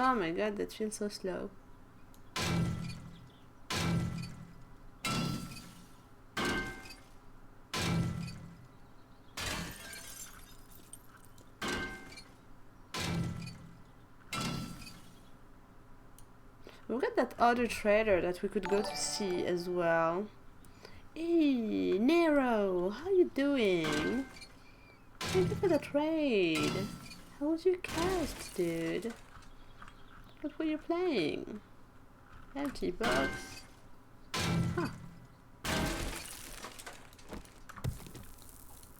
Oh my god, that feels so slow. We've got that other trader that we could go to see as well. Hey, Nero, how you doing? Thank you for the trade. How was your cast, dude? What were you playing? Empty box. Huh.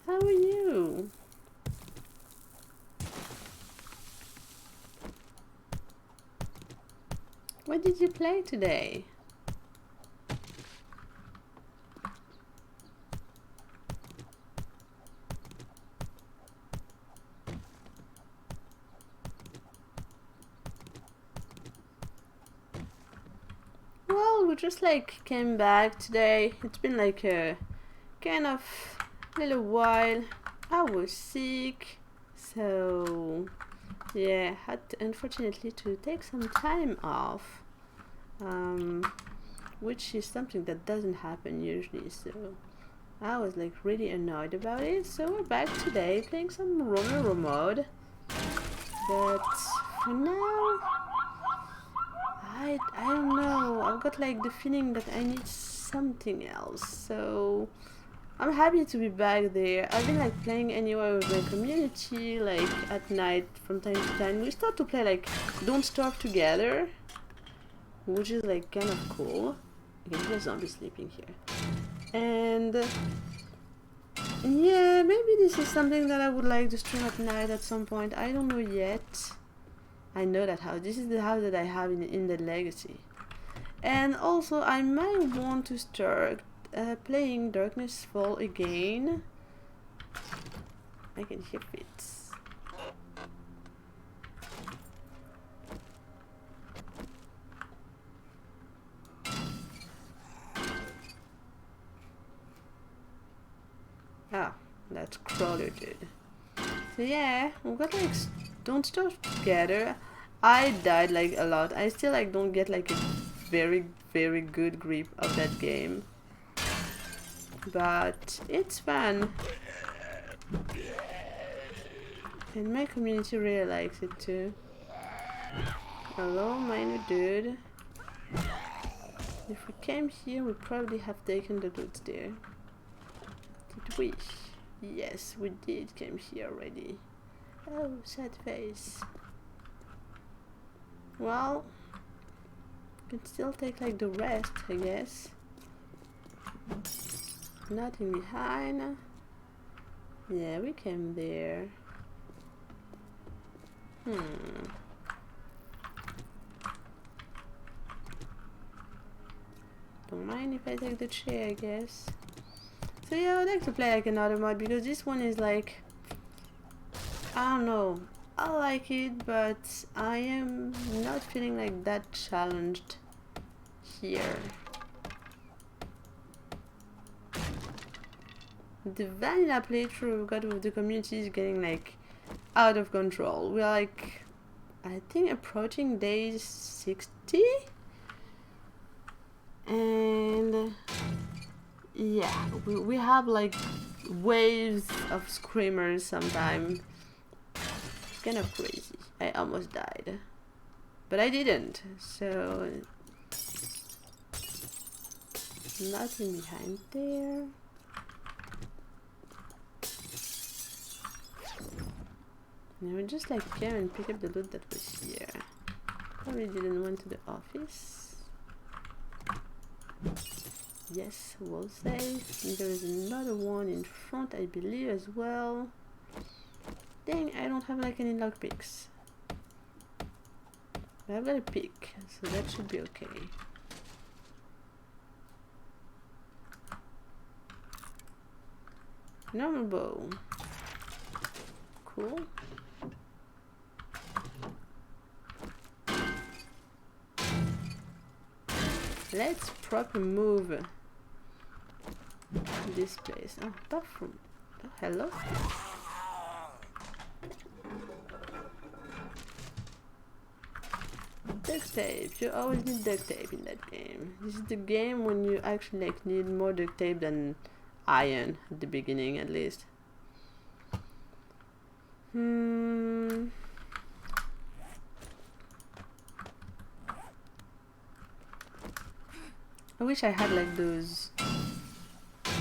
How are you? What did you play today? Well, we just like came back today. It's been like a kind of little while. I was sick, so yeah, had unfortunately to take some time off, which is something that doesn't happen usually, so I was like really annoyed about it. So we're back today playing some Romero mode, but for now I don't know, I've got like the feeling that I need something else, so I'm happy to be back there. I've been like playing anyway with my community, like at night from time to time. We start to play like Don't Starve Together, which is like kind of cool. You can hear zombies sleeping here. And yeah, maybe this is something that I would like to stream at night at some point. I don't know yet. I know that house. This is the house that I have in the legacy. And also I might want to start playing Darkness Fall again. I can hear bits. Ah, that's Crawler dude. So yeah, we got like Don't Starve Together. I died like a lot. I still like don't get like a very good grip of that game. But it's fun. And my community really likes it too. Hello, minor dude. If we came here, we probably have taken the loot there. Did we? Yes, we did came here already. Oh, sad face. Well, can still take like the rest, I guess. Nothing behind. Yeah, we came there. Don't mind if I take the chair, I guess. So yeah, I would like to play like another mod because this one is like, I don't know, I like it, but I am not feeling like that challenged here. The vanilla playthrough we've got with the community is getting like out of control. We're like, I think approaching day 60, and yeah, we have like waves of screamers sometimes. It's kind of crazy. I almost died, but I didn't, so nothing behind there. And I would just like here and pick up the loot that was here. Probably didn't went to the office. Yes, wall safe. And there is another one in front, I believe, as well. Dang, I don't have like any lockpicks. But I've got a pick, so that should be okay. Normal bow. Cool. Let's proper move this place. Oh, bathroom. Oh, hello. Duct tape. You always need duct tape in that game. This is the game when you actually like need more duct tape than iron at the beginning, at least. I wish I had like those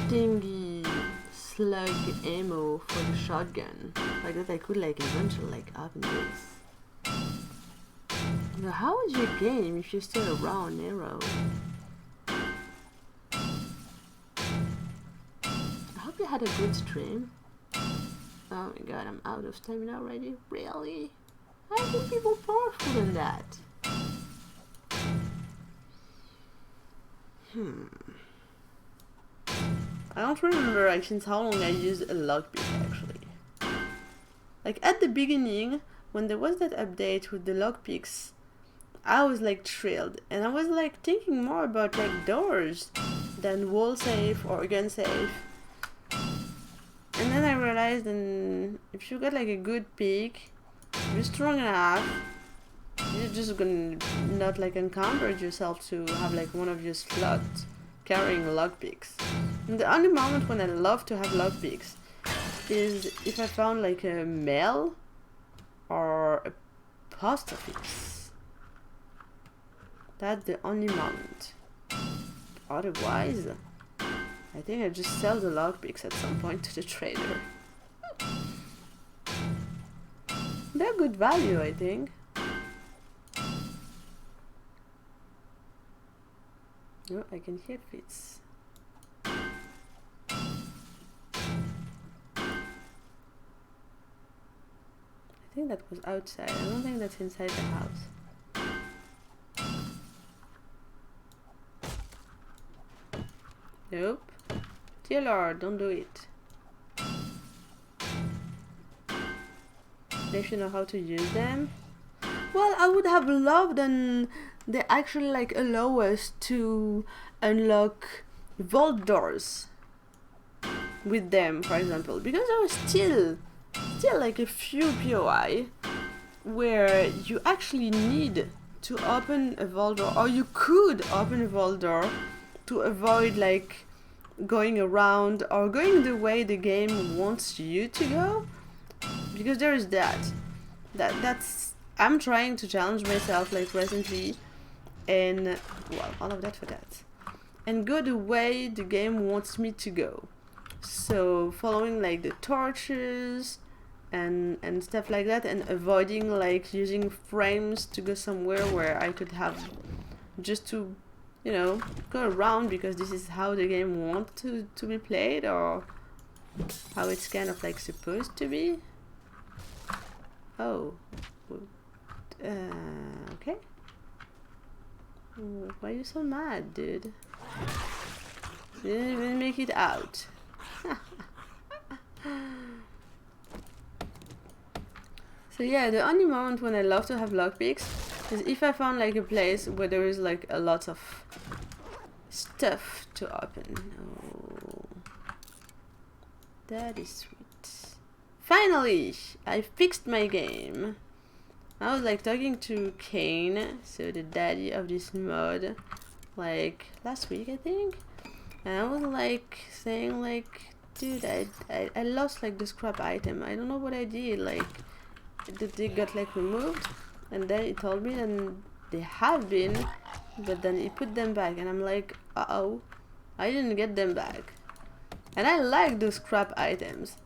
thingy slug ammo for the shotgun, like that I could like eventually like open this. Now how is your game if you're still around, Nero? I hope you had a good stream. Oh my god, I'm out of stamina already? Really? I think people powerful than that. I don't remember like since how long I used a lockpick actually. Like at the beginning, when there was that update with the lockpicks, I was like thrilled, and I was like thinking more about like doors than wall safe or gun safe. And then I realized that if you got like a good pick, you're strong enough, you're just gonna not like encumber yourself to have like one of your slots carrying lockpicks. And the only moment when I love to have lockpicks is if I found like a mail or a post office. That's the only moment. Otherwise, I think I just sell the lockpicks at some point to the trader. They're good value, I think. No, I can hear fits. I think that was outside. I don't think that's inside the house. Nope. Dear Lord, don't do it. They should know how to use them. Well, I would have loved and they actually like allow us to unlock vault doors with them, for example, because there was still like a few POI where you actually need to open a vault door, or you could open a vault door to avoid like going around or going the way the game wants you to go, because there is that's I'm trying to challenge myself like recently, and well, all of that for that, and go the way the game wants me to go. So following like the torches and stuff like that, and avoiding like using frames to go somewhere where I could have just to, you know, go around because this is how the game wants to be played, or how it's kind of like supposed to be. Oh, okay. Why are you so mad, dude? You didn't even make it out. So yeah, the only moment when I love to have lockpicks is if I found like a place where there is like a lot of stuff to open. Oh, that is sweet. Finally, I fixed my game. I was like talking to Kane, so the daddy of this mod, like last week I think, and I was like saying like, dude, I lost like the scrap item. I don't know what I did. Like, they got like removed, and then he told me and they have been, but then he put them back, and I'm like, uh-oh, I didn't get them back. And I like those scrap items.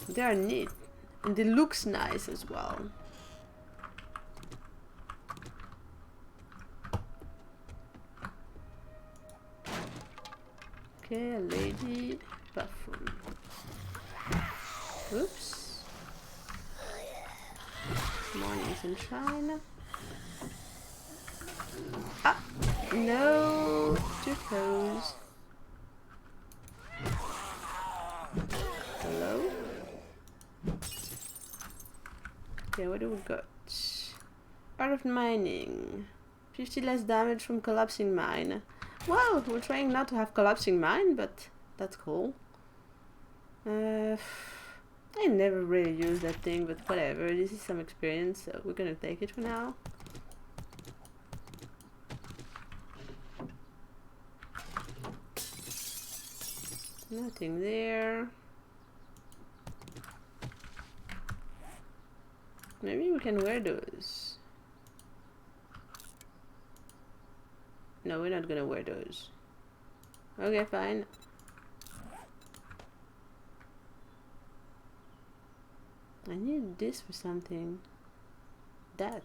They are neat, and they looks nice as well. Okay, a lady bathroom. Oops. Morning sunshine. Ah, no, too close. Hello? Okay, what do we got? Art of mining. 50 less damage from collapsing mine. Well, we're trying not to have collapsing mine, but that's cool. I never really use that thing, but whatever. This is some experience, so we're gonna take it for now. Nothing there. Maybe we can wear those. No, we're not gonna wear those. Okay, fine. I need this for something. That.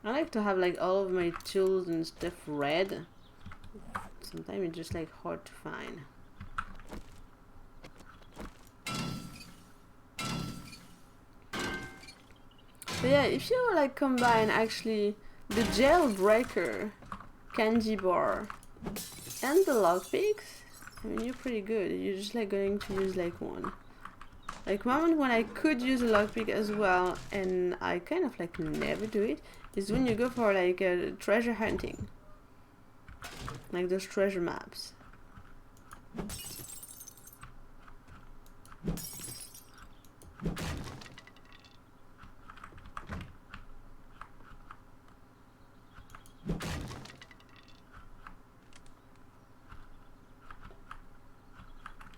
I like to have like all of my tools and stuff red. Sometimes it's just like hard to find. So yeah, if you like combine actually the jailbreaker candy bar and the lockpicks, I mean you're pretty good. You're just like going to use like one. Like moment when I could use a lockpick as well, and I kind of like never do it, is when you go for like treasure hunting. Like those treasure maps.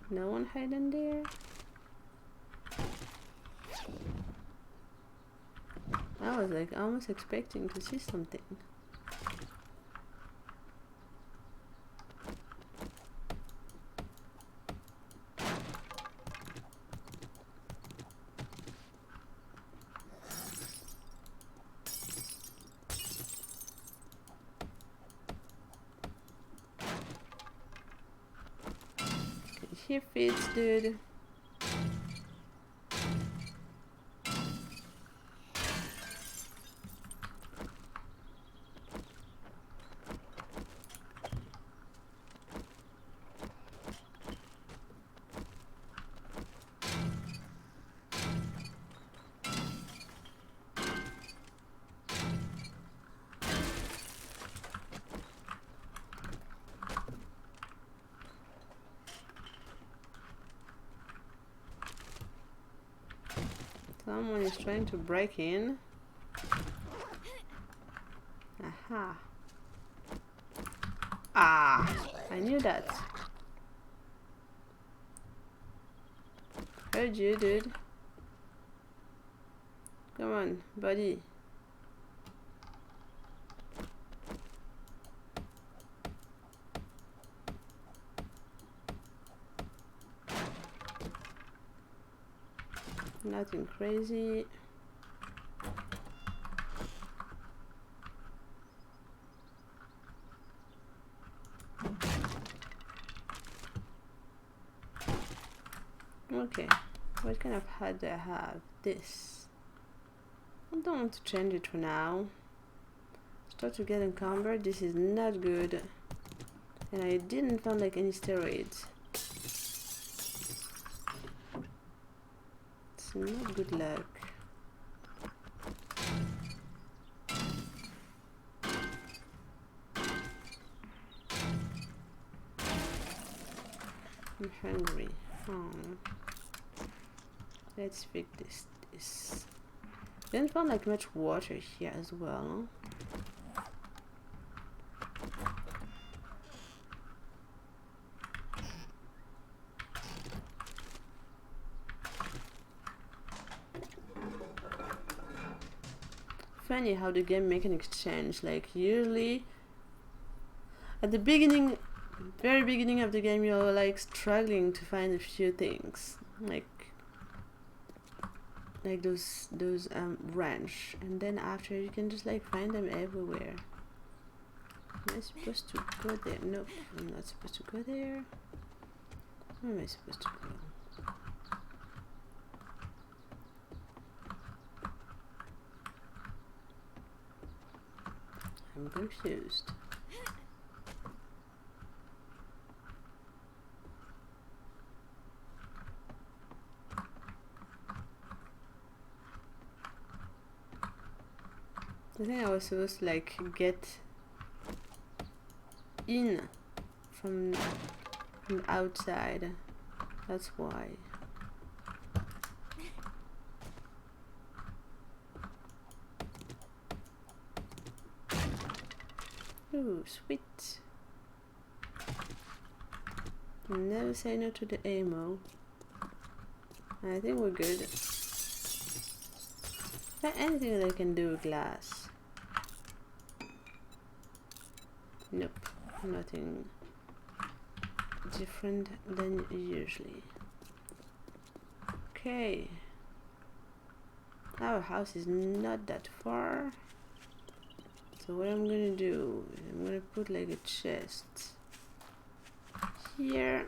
No one hiding there? I was like almost expecting to see something. He fits, dude. Someone is trying to break in. Aha. Ah, I knew that. Heard you, dude. Come on, buddy. Nothing crazy. Okay, what kind of hat do I have? This. I don't want to change it for now. Start to get encumbered. This is not good. And I didn't find like any steroids. It's not good luck. I'm hungry. Oh. Let's fix this. Didn't find like much water here as well. Funny how the game mechanics change. Like usually at the beginning, very beginning of the game, you're like struggling to find a few things, like those wrench, and then after you can just like find them everywhere. Am I supposed to go there? Nope, I'm not supposed to go there. Where am I supposed to go? I'm confused. I think I was supposed to like get in from outside. That's why. Ooh, sweet. Never say no to the ammo. I think we're good. Is there anything that I can do with glass? Nope, nothing different than usually. Okay. Our house is not that far. So what I'm gonna do, I'm gonna put like a chest here.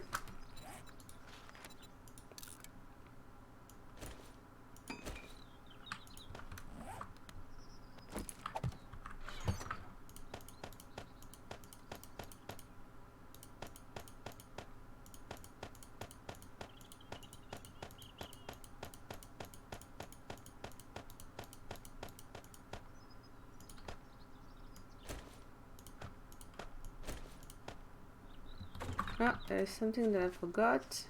Oh, there's something that I forgot.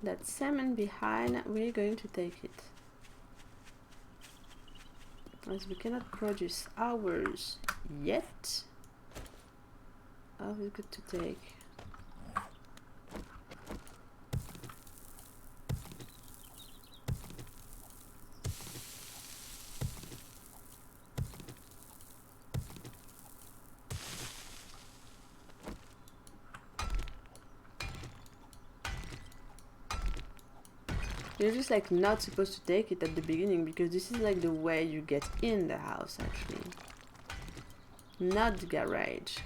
That salmon behind, we're going to take it. As we cannot produce ours yet. Always good to take. You're just like not supposed to take it at the beginning because this is like the way you get in the house actually. Not the garage.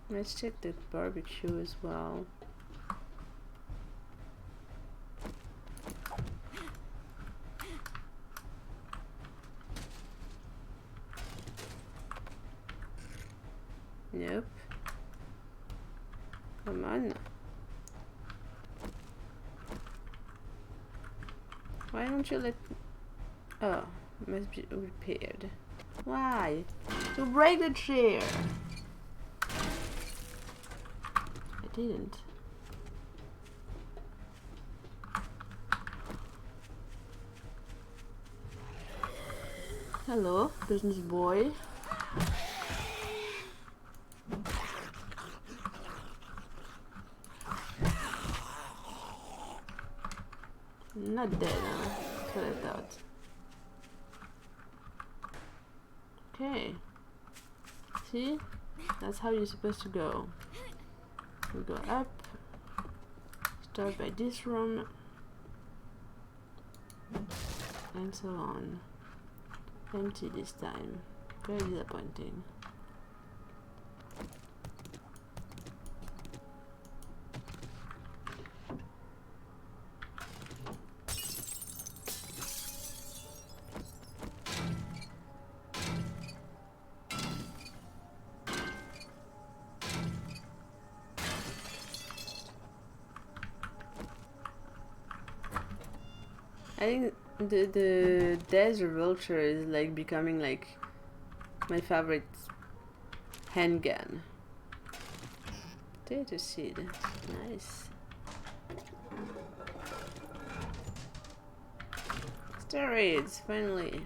Let's check the barbecue as well. Nope. Come on. Why don't you let... Oh, must be repaired. Why? To break the chair. I didn't. Hello, business boy. Not dead, huh? That's what I thought. Okay. See? That's how you're supposed to go. We go up, start by this room, and so on. Empty this time. Very disappointing. I think the desert vulture is like becoming like my favorite handgun. Potato seed, nice. Steroids, finally.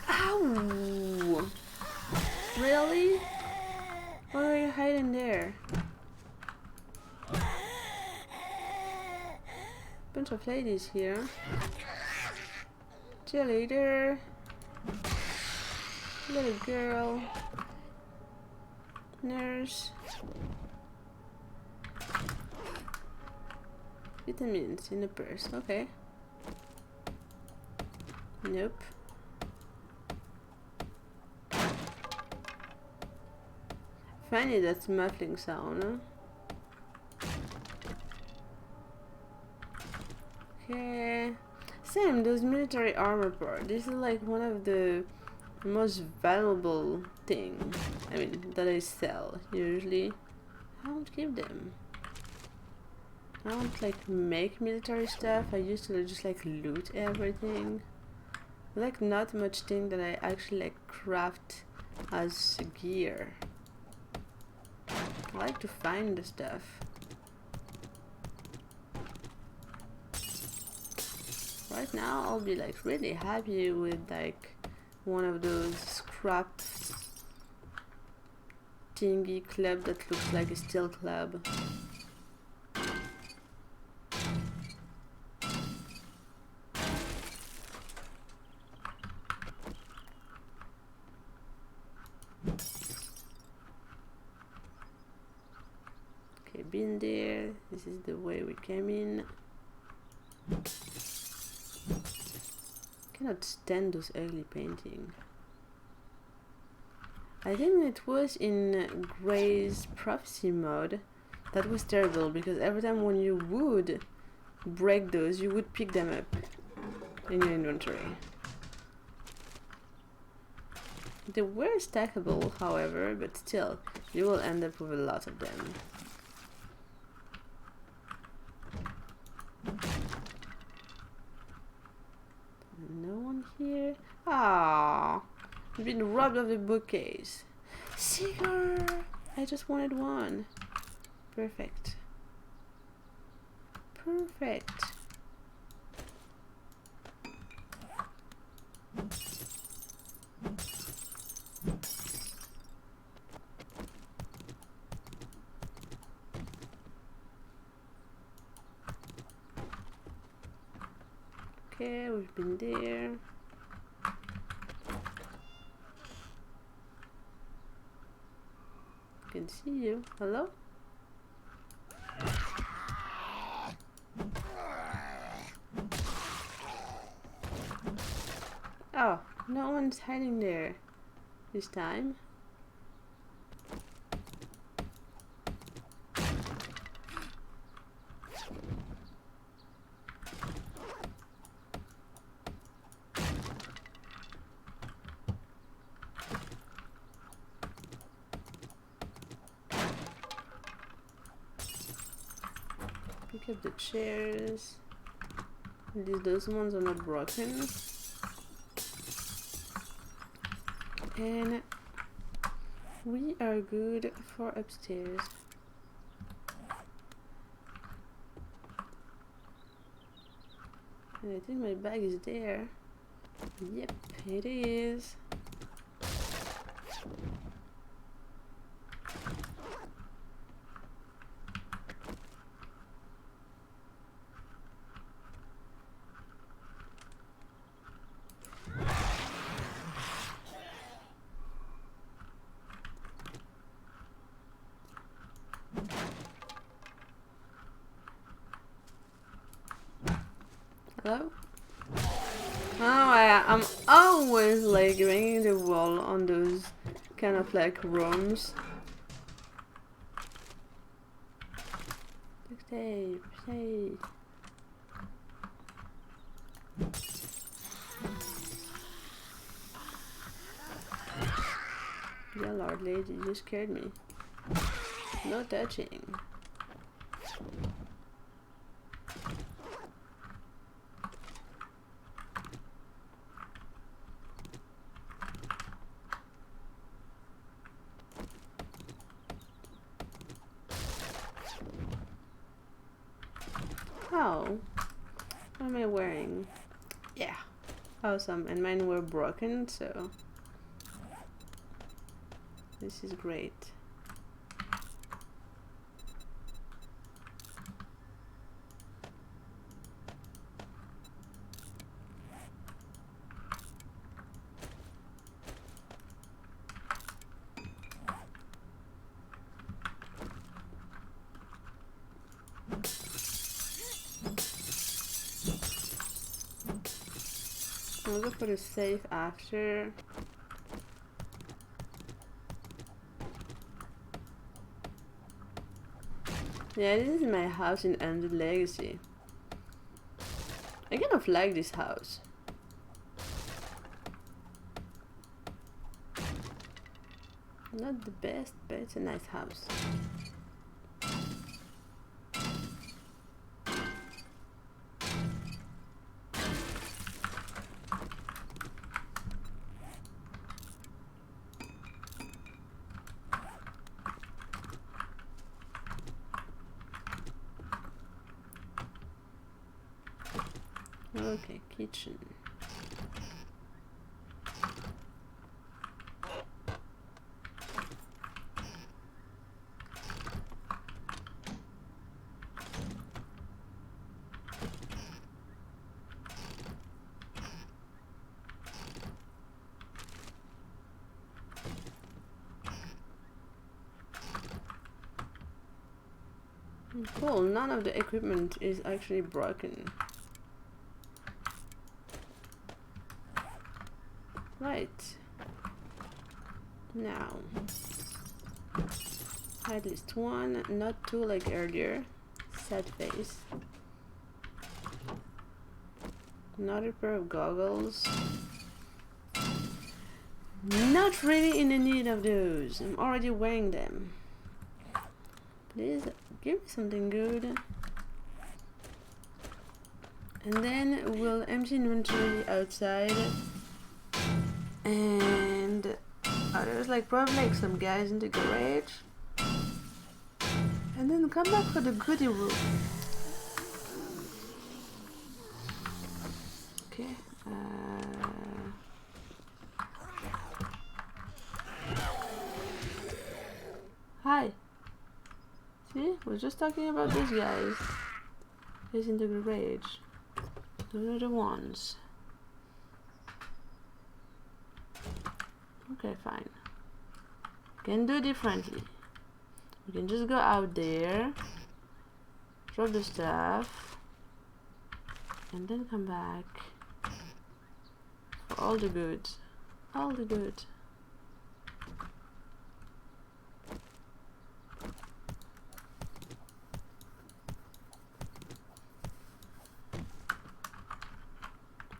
Ow! Really? Why are you hiding there? Bunch of ladies here. Cheerleader. Little girl. Nurse. Vitamins in the purse, okay. Nope. Funny that muffling sound, huh? Okay. Same, those military armor parts. This is like one of the most valuable thing. I mean, that I sell usually. I don't keep them. I don't like make military stuff. I used to just like loot everything. Like not much thing that I actually like craft as gear. I like to find the stuff. Right now I'll be like really happy with like one of those scrap thingy club that looks like a steel club. Okay, been there. This is the way we came in. Cannot stand those ugly painting. I think it was in Gray's prophecy mode that was terrible because every time when you would break those, you would pick them up in your inventory. They were stackable, however, but still, you will end up with a lot of them. No one here. Ah, you've been robbed of the bookcase. Cigar! I just wanted one. Perfect. Perfect. Okay, we've been there. Can see you. Hello? Oh, no one's hiding there this time. Pick up the chairs. At least those ones are not broken. And we are good for upstairs. And I think my bag is there. Yep, it is. Hello? Oh, I'm always like banging the wall on those kind of like rooms. Tape, tape. Dear Lord Lady, you scared me. No touching. Oh, what am I wearing? Yeah, awesome. And mine were broken, so this is great. I'll go for the safe after. Yeah, this is my house in Ended Legacy. I kind of like this house. Not the best, but it's a nice house. Okay, kitchen. Cool, none of the equipment is actually broken. Right. Now, at least one, not two like earlier. Sad face. Another pair of goggles. Not really in the need of those. I'm already wearing them. Please give me something good. And then we'll empty inventory outside. And there's like probably like some guys in the garage. And then come back for the goodie room. Okay. Hi. See? We're just talking about these guys. He's in the garage. Those are the ones. Okay, fine. Can do differently. We can just go out there, drop the stuff, and then come back for all the goods. All the goods.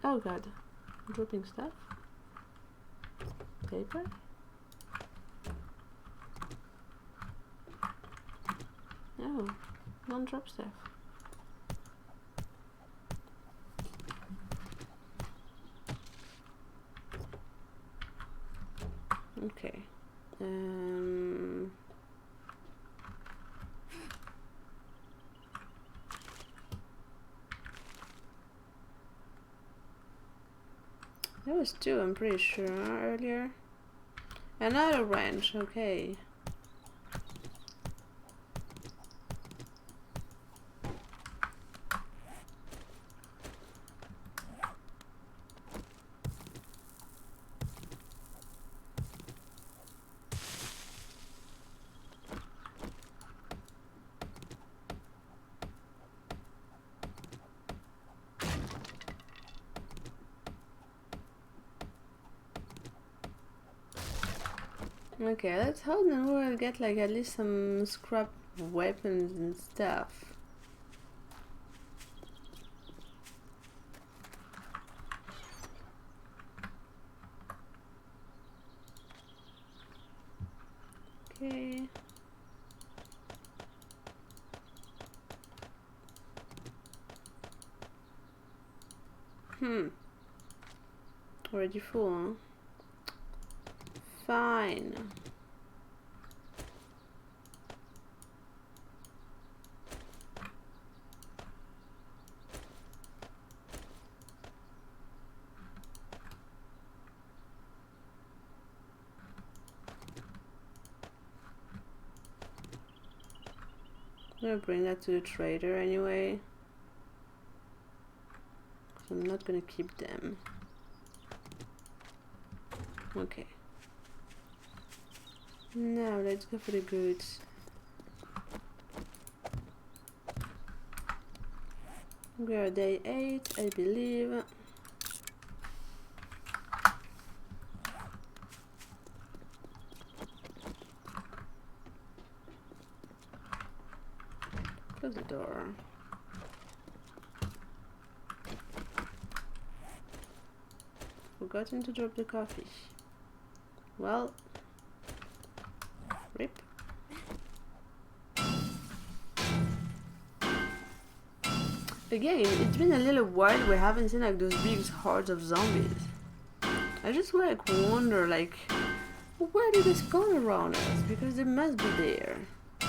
Oh god, I'm dropping stuff. Paper. No, don't drop stuff. Okay. There was two, I'm pretty sure, earlier. Another wrench, okay. Okay, let's hope that we'll get like at least some scrap weapons and stuff. Okay. Already full, huh? Fine. I'm gonna bring that to the trader anyway. So I'm not gonna keep them. Okay. Now let's go for the goods. We are day 8, I believe. Close the door. Forgotten to drop the coffee. Well, rip. Again, it's been a little while we haven't seen like those big hordes of zombies. I just like wonder like where did they spawn around us? Because they must be there. I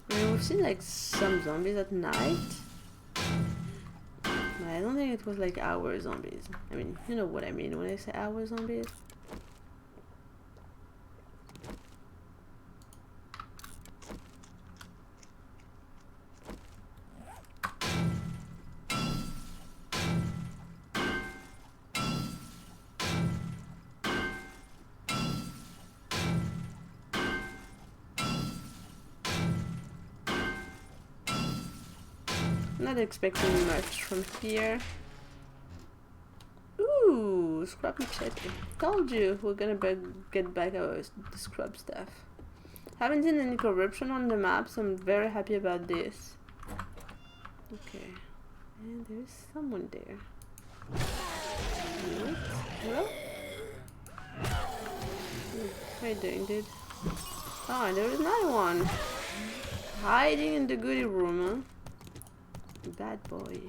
mean, we've seen like some zombies at night. But I don't think it was like our zombies. I mean, you know what I mean when I say our zombies. Not expecting much from here. Ooh, scrap machete. Told you we're gonna get back our scrap stuff. Haven't seen any corruption on the map, so I'm very happy about this. Okay, and there's someone there. What? Hello? What are you doing, dude? Oh, and there is another one. Hiding in the goodie room, huh? Bad boy.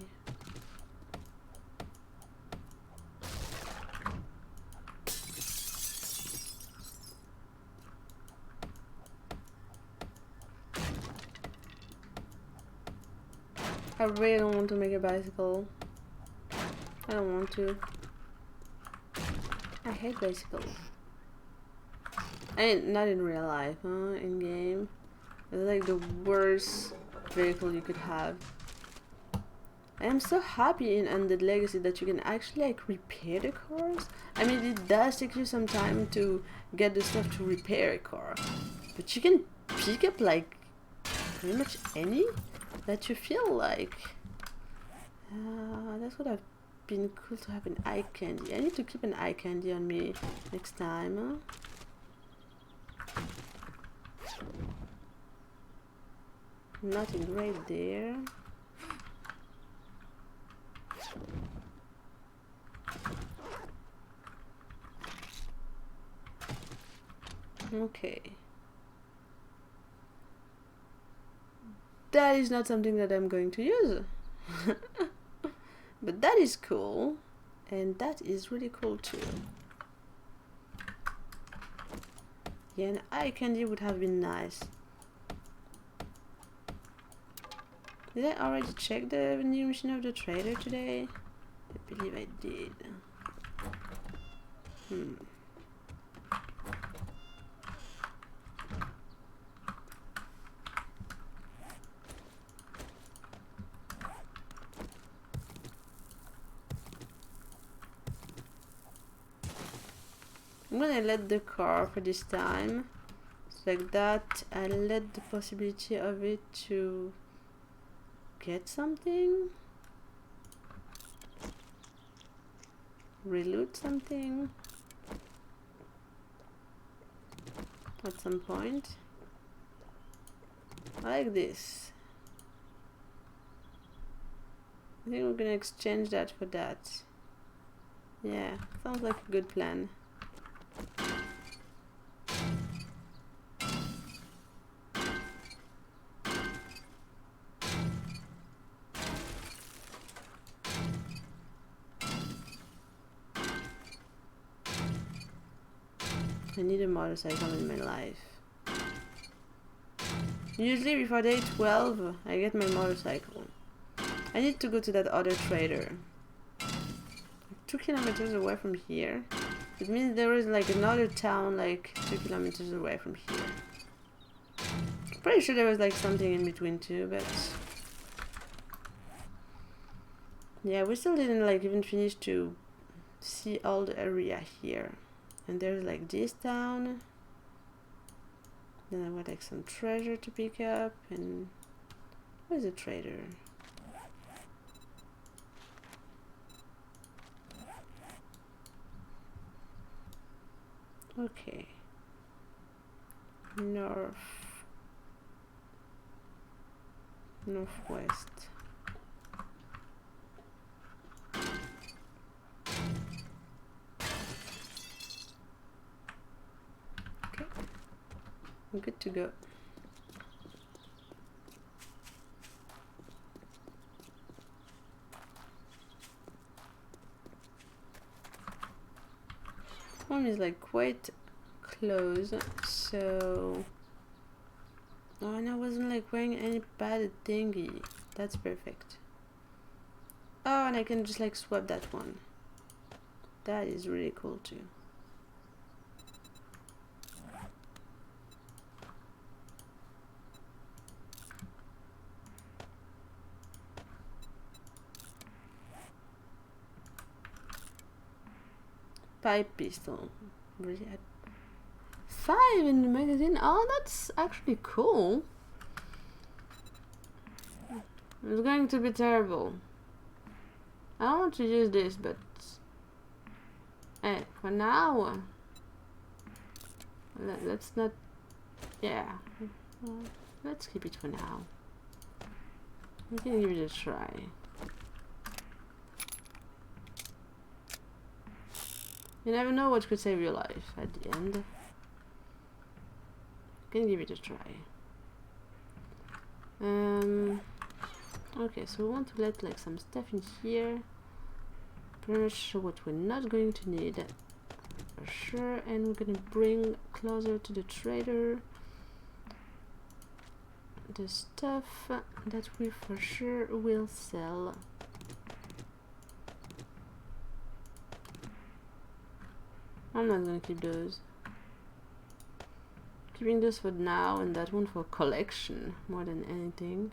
I really don't want to make a bicycle. I don't want to. I hate bicycles. I mean, not in real life, huh? In game. It's like the worst vehicle you could have. I am so happy in Undead Legacy that you can actually like repair the cars. I mean, it does take you some time to get the stuff to repair a car, but you can pick up like pretty much any that you feel like. That's what I've been cool to have an eye candy. I need to keep an eye candy on me next time. Huh? Nothing right there. Okay. That is not something that I'm going to use. But that is cool. And that is really cool too. Yeah, an eye candy would have been nice. Did I already check the new machine of the trader today? I believe I did. I'm gonna let the car for this time. It's like that. I let the possibility of it to get something. Reloot something. at some point. I like this. I think we're gonna exchange that for that. Yeah, sounds like a good plan. I need a motorcycle in my life. Usually before day 12 I get my motorcycle. I need to go to that other trader. 2 kilometers away from here. It means there is like another town like 2 kilometers away from here. Pretty sure there was like something in between too, but yeah, we still didn't like even finish to see all the area here. And there's like this town. Then I got like some treasure to pick up. And where's the trader? Okay. Northwest. Okay. I'm good to go. Home is like quite close, so oh, and I wasn't like wearing any padded thingy. That's perfect. Oh, and I can just like swap that one. That is really cool too. Pipe pistol. Really? 5 in the magazine? Oh, that's actually cool. It's going to be terrible. I don't want to use this, but hey, for now, let's not. Yeah, let's keep it for now. We can give it a try. You never know what could save your life at the end. Can give it a try. Okay, so we want to let like some stuff in here. Pretty much sure what we're not going to need for sure, and we're gonna bring closer to the trader the stuff that we for sure will sell. I'm not gonna keep those. Keeping those for now and that one for collection more than anything.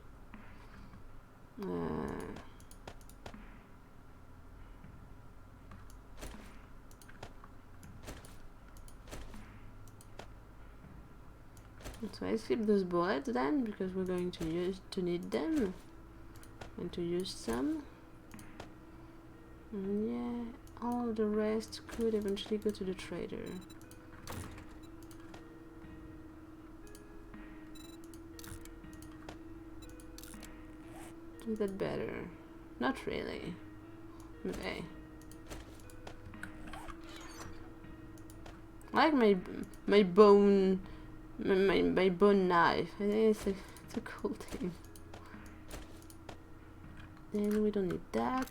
So I skip those bullets then because we're going to need them and to use some. And yeah, all of the rest could eventually go to the trader. Is that better? Not really. Okay. I like my bone my bone knife. I think it's a cool thing. Then we don't need that.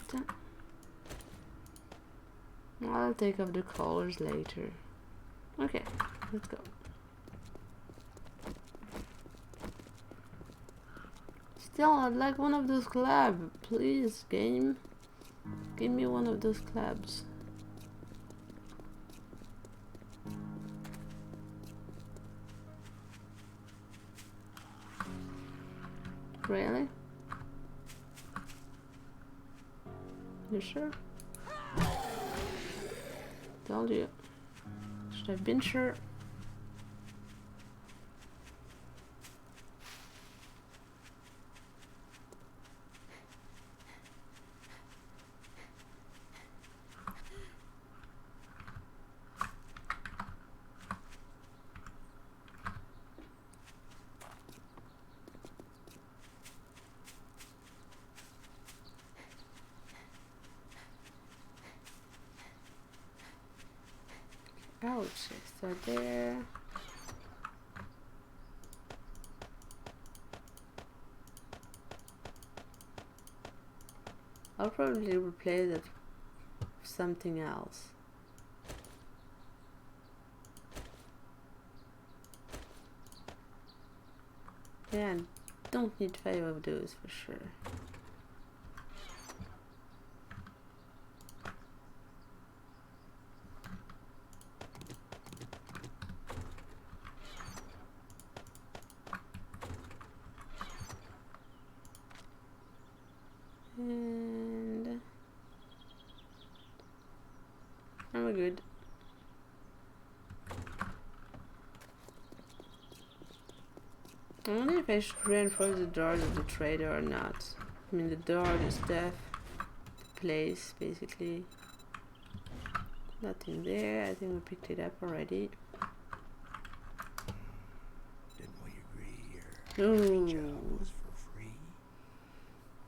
I'll take off the collars later. Okay, let's go. Still, I'd like one of those clubs. Please, game. Give me one of those clubs. Really? You sure? Told you. Should have been sure. Ouch, chests are there. I'll probably replace it with something else. Yeah, don't need 5 of those for sure. And we're good. I wonder if I should reinforce the doors of the trader or not. I mean the door, the stuff, the place basically. Nothing there, I think we picked it up already. Didn't we agree your job was for free?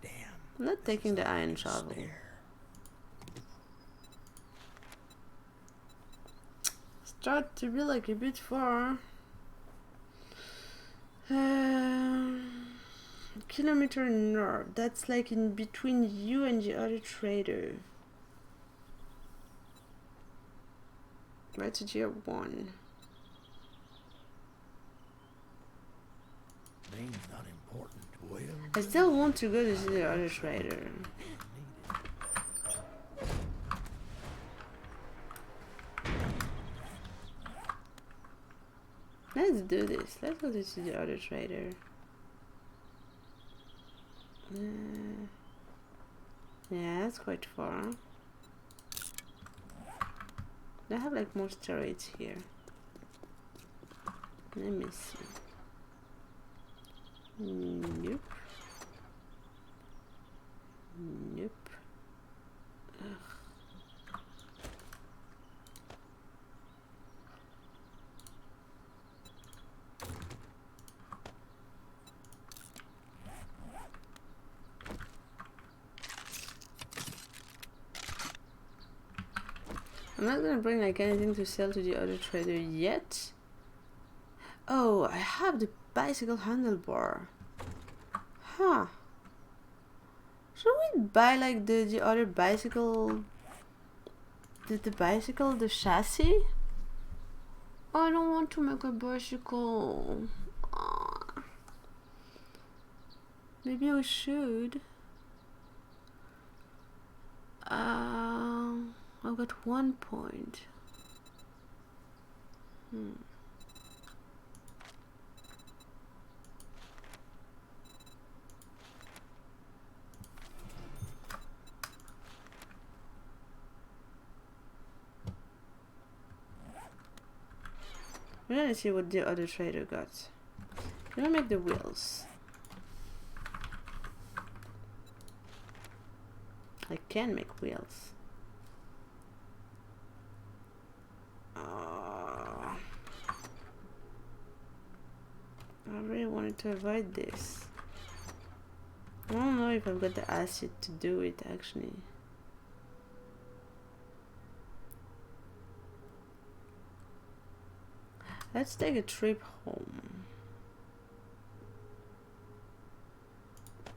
Damn. I'm not taking the iron shovel. Start to be like a bit far. Kilometer north. That's like in between you and the other trader. Right to tier 1. Name's not important. Well, I still want to go to see the other trader. Let's do this. Let's go to see the other trader. Yeah, that's quite far. They have like more steroids here. Let me see. Nope. Nope. Ugh. I'm not gonna bring like anything to sell to the other trader yet. Oh, I have the bicycle handlebar. Huh. Should we buy like the other bicycle? The bicycle, the chassis? I don't want to make a bicycle. Maybe we should. I've got 1 point. We're gonna see what the other trader got. I'm gonna make the wheels. I can make wheels. I really wanted to avoid this. I don't know if I've got the acid to do it actually. Let's take a trip home.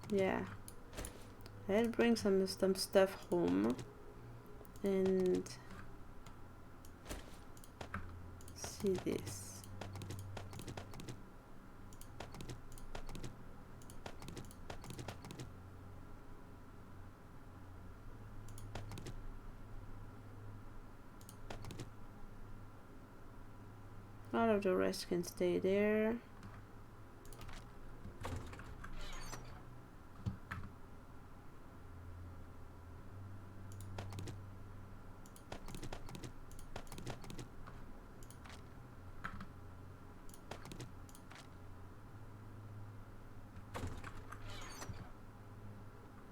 Yeah. Let's bring some stuff home and see this. All of the rest can stay there.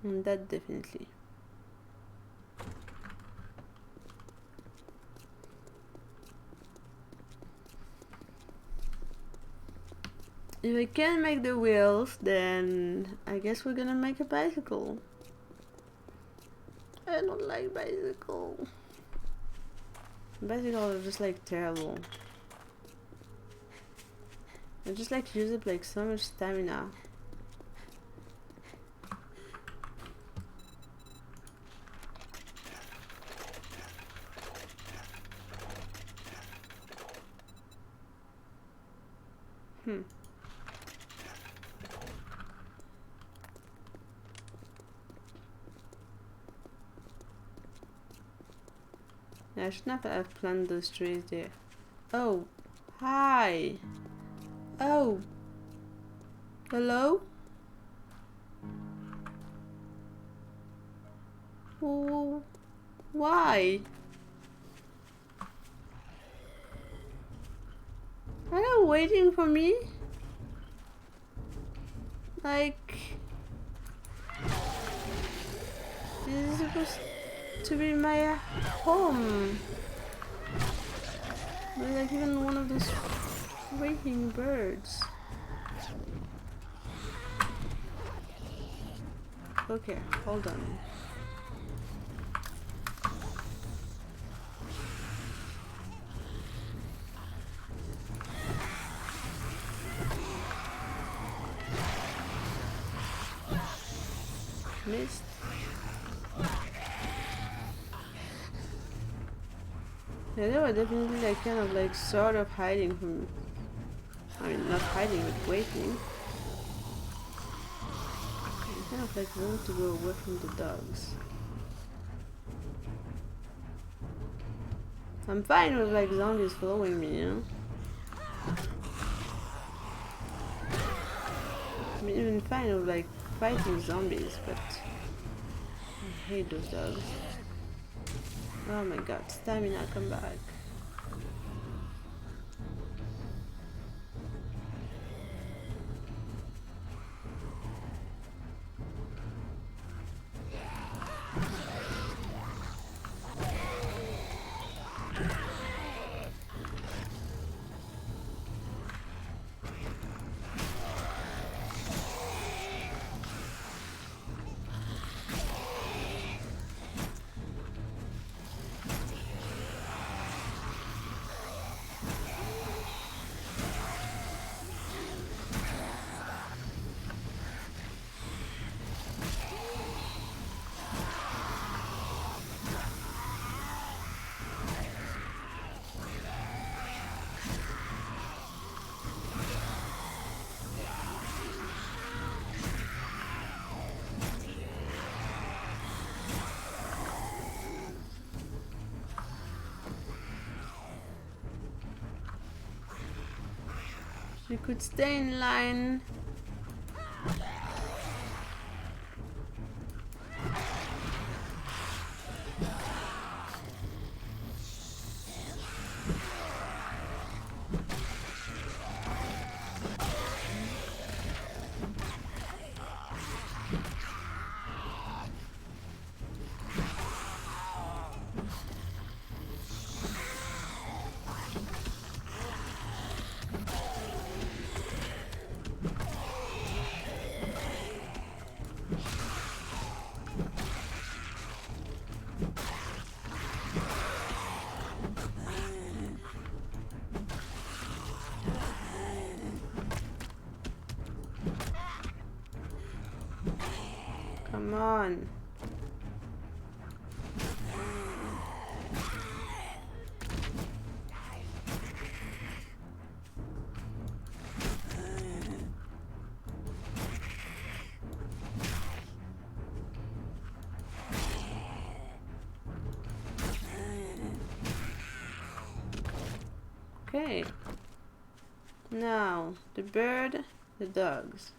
That definitely. If I can't make the wheels, then I guess we're gonna make a bicycle. I don't like bicycle. Basically, they're just like terrible. I just like use up like so much stamina. Yeah, I should not have planted those trees there. Oh, hi. Oh, hello? Oh, why? Are you waiting for me? Like, this is supposed to be my home. But like even one of those freaking birds. Okay, hold on. Missed. Yeah, they were definitely like kind of like sort of hiding from. I mean, not hiding, but waiting. I kind of like want to go away from the dogs. I'm fine with like zombies following me, you know? I'm even fine with like fighting zombies, but I hate those dogs. Oh my god, stamina, come back. You could stay in line. Come on. Okay. Now, the bird, the dogs.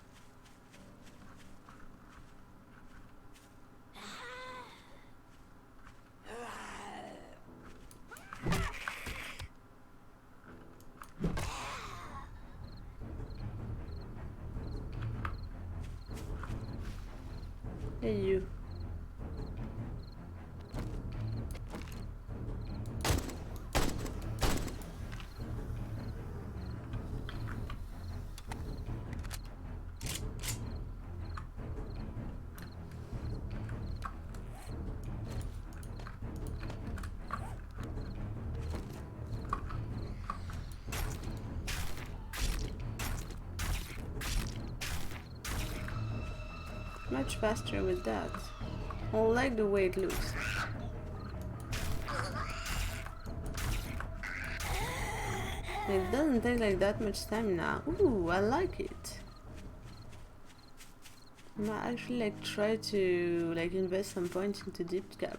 Hey, you. much faster with that. I like the way it looks. It doesn't take like that much time now. Ooh, I like it. I might actually like try to like invest some points into deep cuts.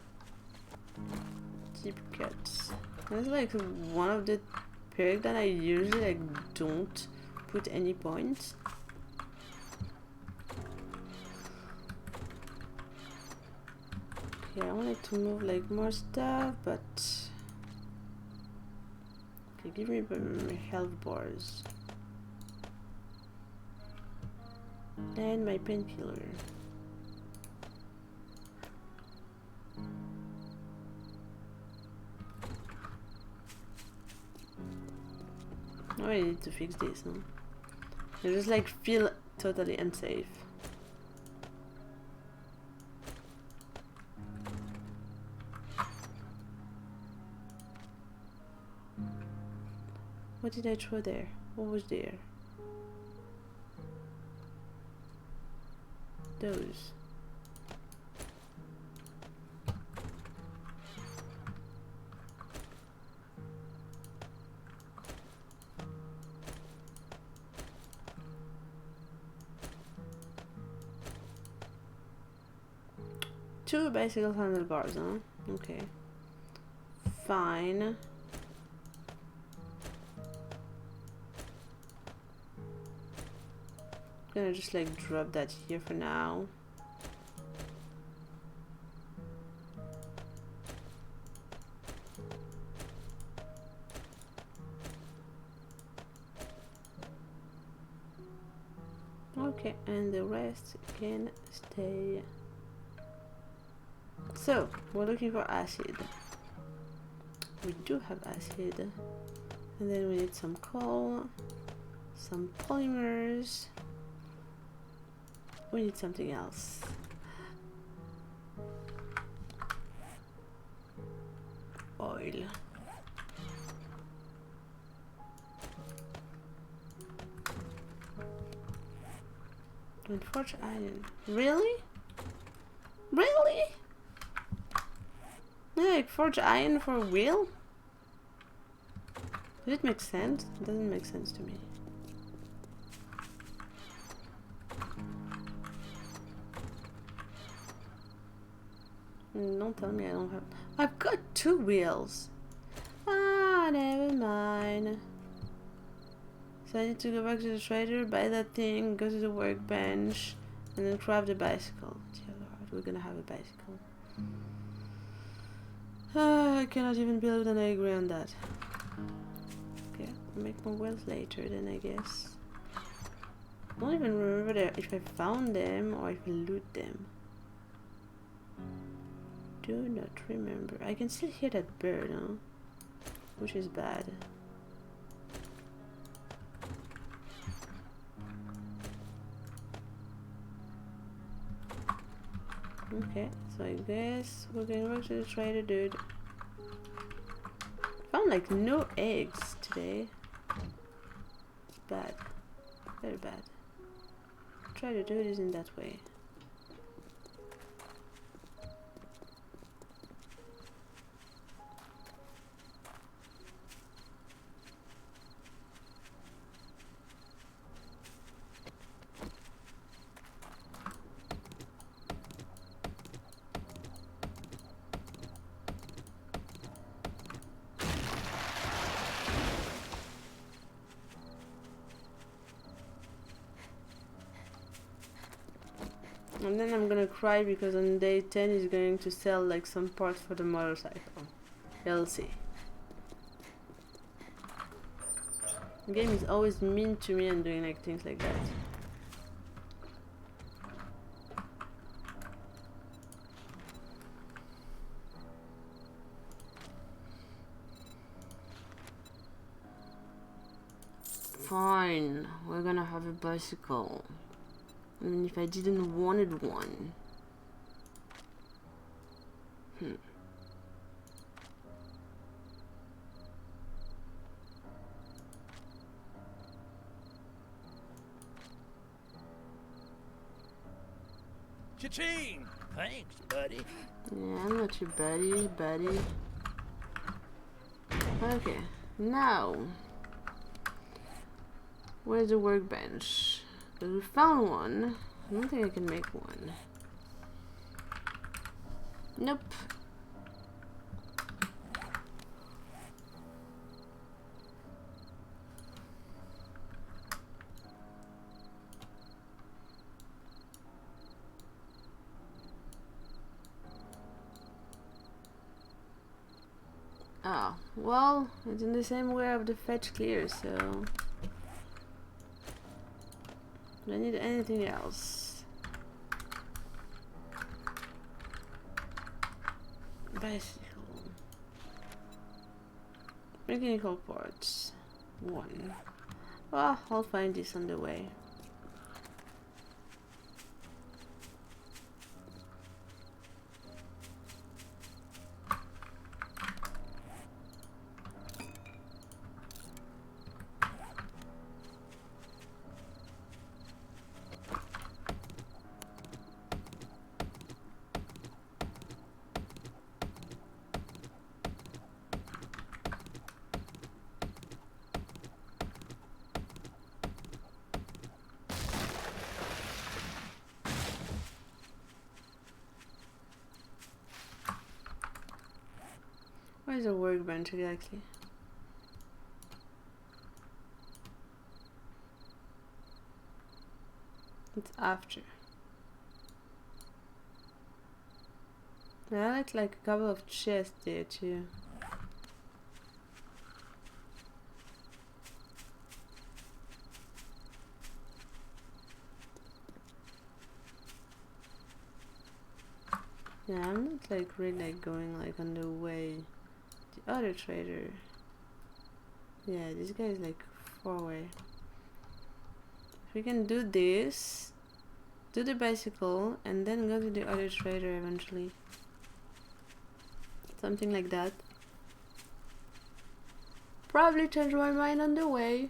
That's like one of the perks that I usually like don't put any points. Okay, I wanted to move like more stuff, but okay, give me my health bars and my painkiller. Oh, I need to fix this, huh? I just like feel totally unsafe. What did I throw there? What was there? Those. Two bicycle handlebars, huh? Okay. Fine. Gonna just like drop that here for now. Okay, and the rest can stay. So, we're looking for acid. We do have acid. And then we need some coal, some polymers. We need something else. Oil. And forge iron. Really? Really? Like forge iron for wheel? Does it make sense? It doesn't make sense to me. Don't tell me I don't have. I've got 2 wheels. Ah, never mind. So I need to go back to the trader, buy that thing, go to the workbench, and then craft the bicycle. Dear Lord, we're gonna have a bicycle. I cannot even believe that I agree on that. Okay, I'll make more wheels later then, I guess. I don't even remember if I found them or if I loot them. Do not remember. I can still hear that bird, huh? Which is bad. Okay, so I guess we're going back to the trader, dude. Found like no eggs today. Bad. Very bad. Trader dude isn't that way. And then I'm gonna cry because on day 10 he's going to sell like some parts for the motorcycle. You'll see. The game is always mean to me and doing like things like that. Fine, we're gonna have a bicycle. Even if I didn't wanted one. Cha-ching! Thanks, buddy. Yeah, I'm not your buddy. Okay, now where's the workbench? Because we found one. I don't think I can make one. Nope. Oh, well, it's in the same way of the fetch clear, so do I need anything else? Bicycle. Mechanical parts. 1. Well, I'll find this on the way. Where's the workbench exactly? It's after. I like a couple of chests there too. Yeah, I'm not like really like going like on the way. The other trader. Yeah, this guy is like far away. If we can do this, do the bicycle, and then go to the other trader eventually. Something like that. Probably change my mind on the way.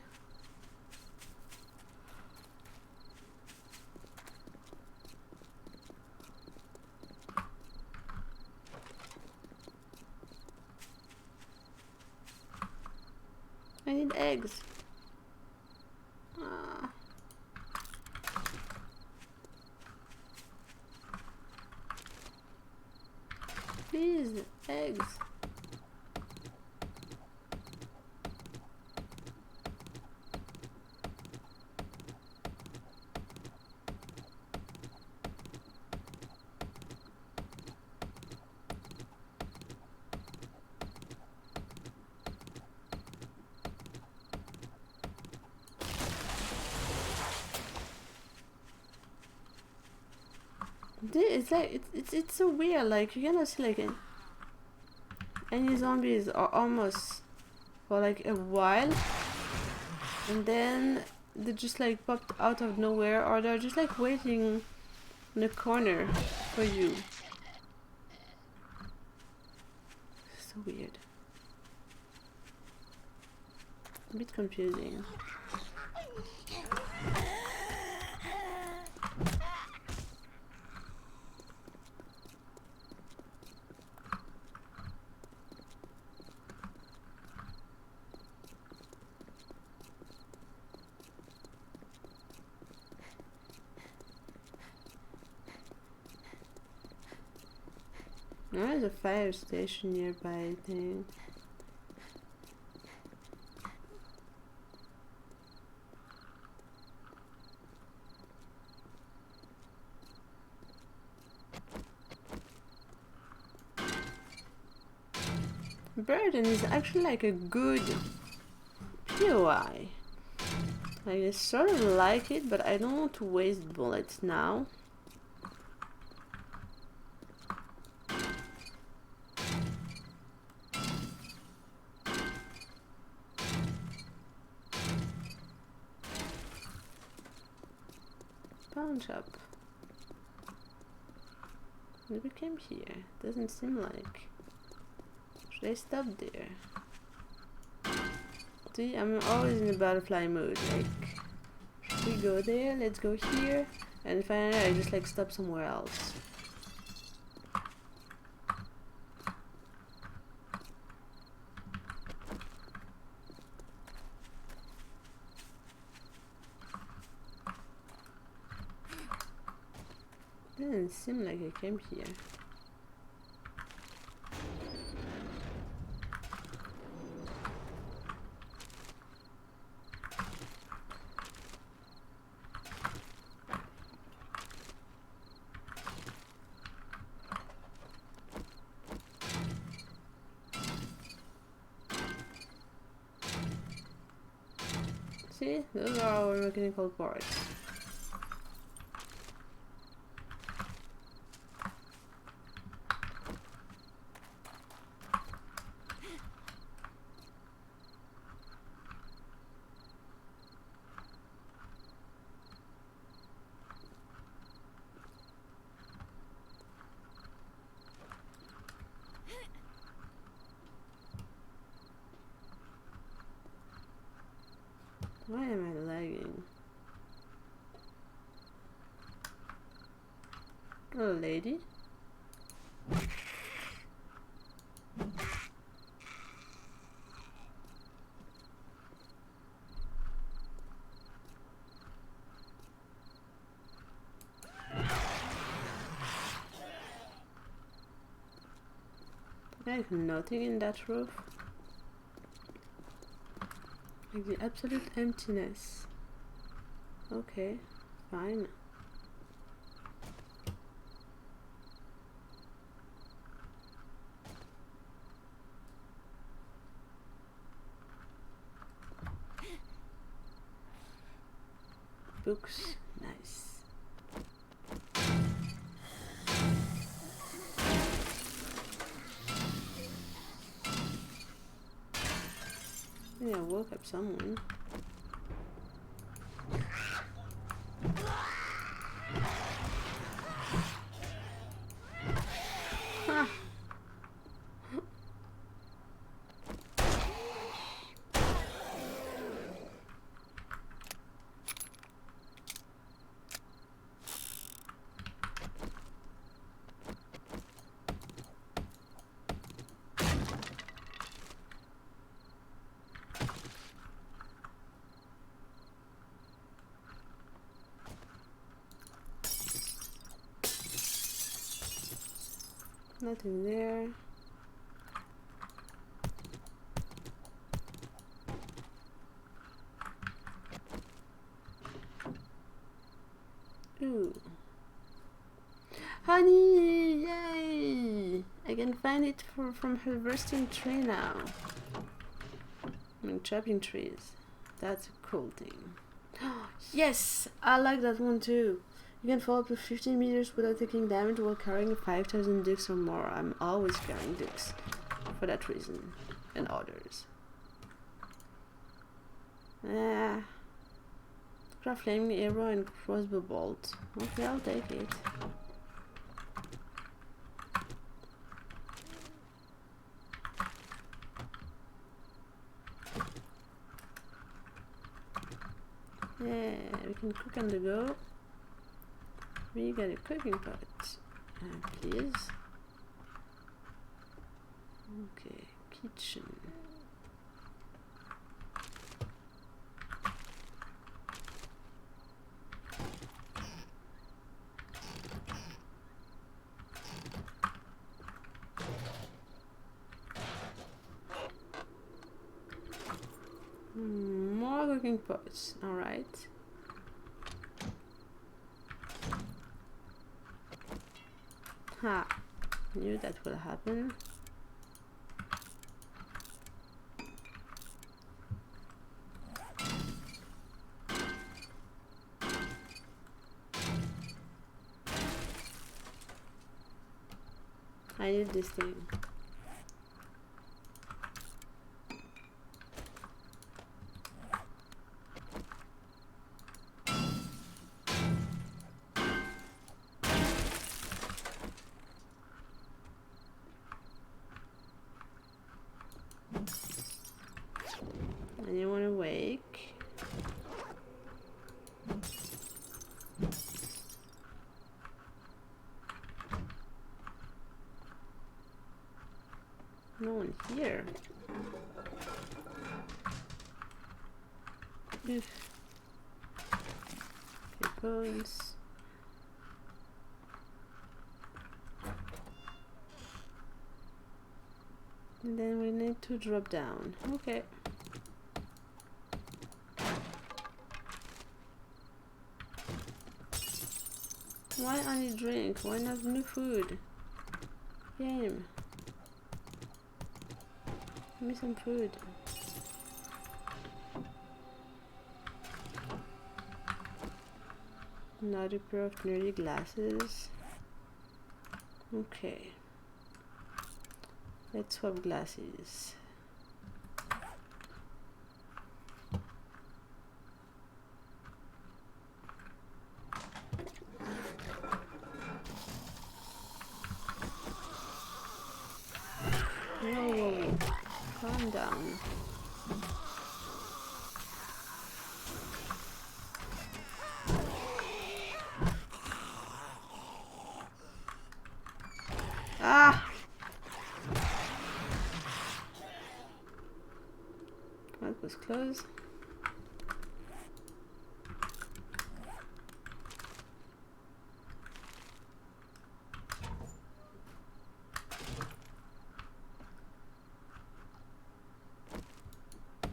I need eggs. Ah. Please, eggs. It's like it's so weird. Like you cannot see like any zombies are almost for like a while, and then they just like popped out of nowhere, or they're just like waiting in the corner for you. So weird. A bit confusing. There's a fire station nearby, I think. Burden is actually like a good POI. Like, I sort of like it, but I don't want to waste bullets now. Pawn shop. Maybe came here. Doesn't seem like. Should I stop there? See, I'm always in a butterfly mode. Like, should we go there? Let's go here. And finally I just like stop somewhere else. Didn't seem like I came here. See, those are our mechanical parts. Why am I lagging? Hello, lady. There's nothing in that roof. Like the absolute emptiness. Okay, fine. Books, nice. Yeah, I woke up someone. Ha! Nothing there. Ooh. Honey! Yay! I can find it from harvesting tree now. And chopping trees. That's a cool thing. Yes! I like that one too. You can fall up to 15 meters without taking damage while carrying 5,000 ducks or more. I'm always carrying ducks for that reason. And others. Ah. Craft flaming arrow and crossbow bolt. Okay, I'll take it. Yeah, we can cook on the go. We got a cooking pot, please. Okay, kitchen. More cooking pots, alright. Ha! Knew that would happen. I need this thing. Anyone awake? Oof. Okay, bones. And then we need to drop down. Okay. Why only drink? Why not new food? Game. Give me some food. Another pair of nerdy glasses. Okay. Let's swap glasses. Whoa, whoa, whoa. Calm down. Ah! That was close.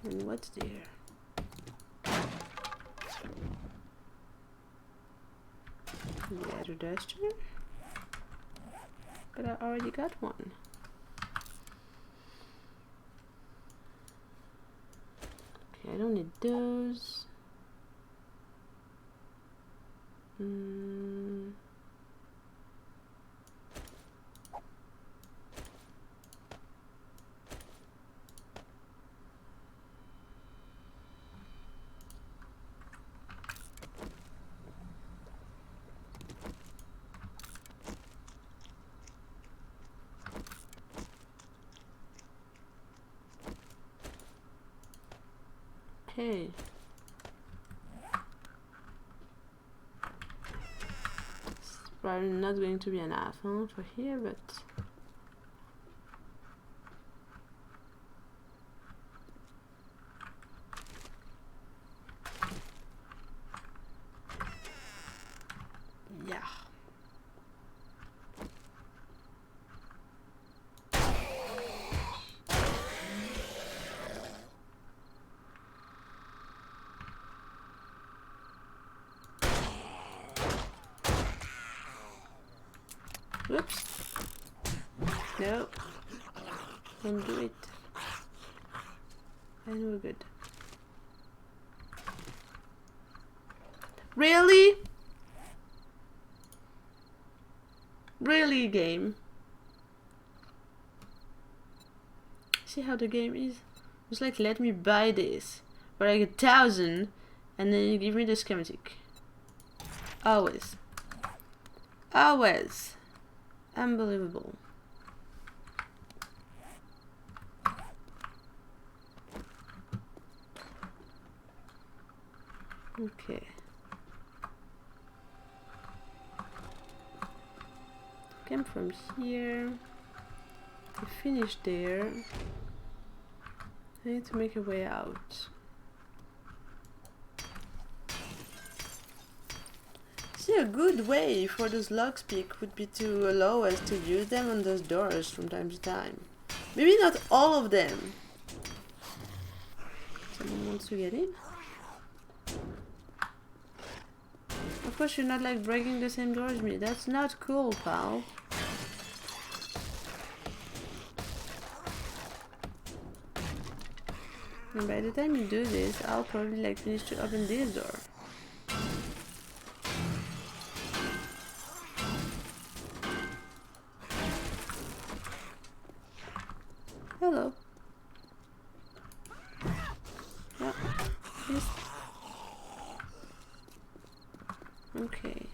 And what's there? Leather duster? But I already got one. Okay, I don't need those. Okay. It's probably not going to be enough, huh, for here, but yeah. Whoops. No. Don't do it. And we're good. Really? Really, game? See how the game is? It's like, let me buy this for like 1,000 and then you give me the schematic. Always. Always. Unbelievable. Okay. Came from here. We finished there. I need to make a way out. See, a good way for those lockspeak would be to allow us to use them on those doors from time to time. Maybe not all of them. Someone wants to get in? Of course you're not like breaking the same door as me. That's not cool, pal. And by the time you do this, I'll probably like finish to open this door. Hello. Yeah. Yes. Okay.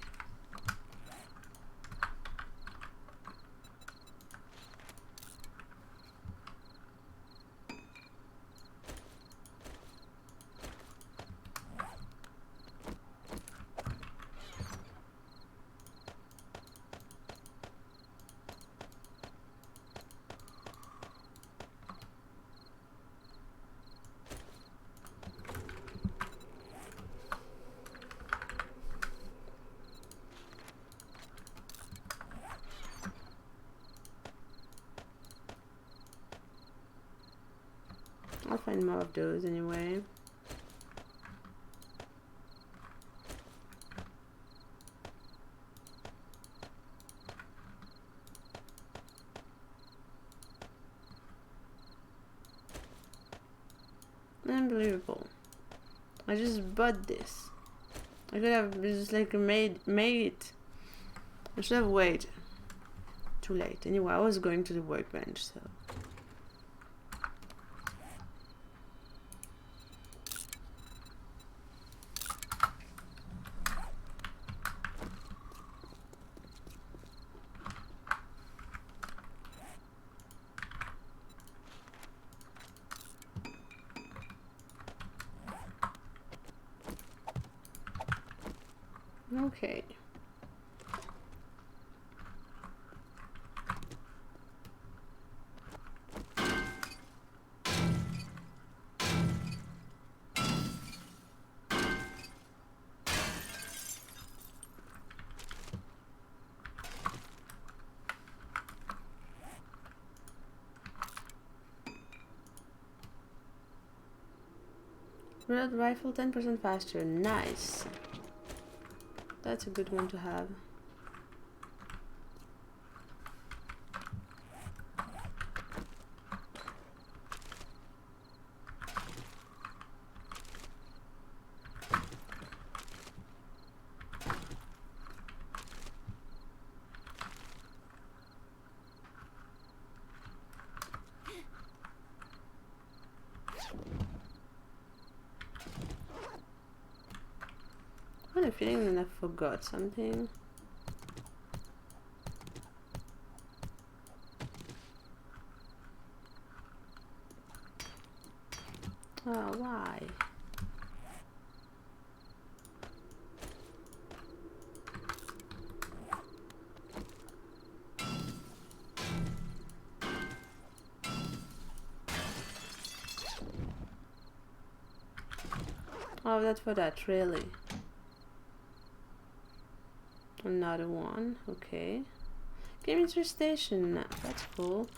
find more of those anyway. Unbelievable. I just bought this. I could have just like made it. I should have waited. Too late. Anyway, I was going to the workbench, so. Okay. Red rifle 10% faster. Nice. That's a good one to have. I have a feeling that I forgot something. Oh, why? Oh, that's for that, really. Another one, okay. Chemistry station, that's cool.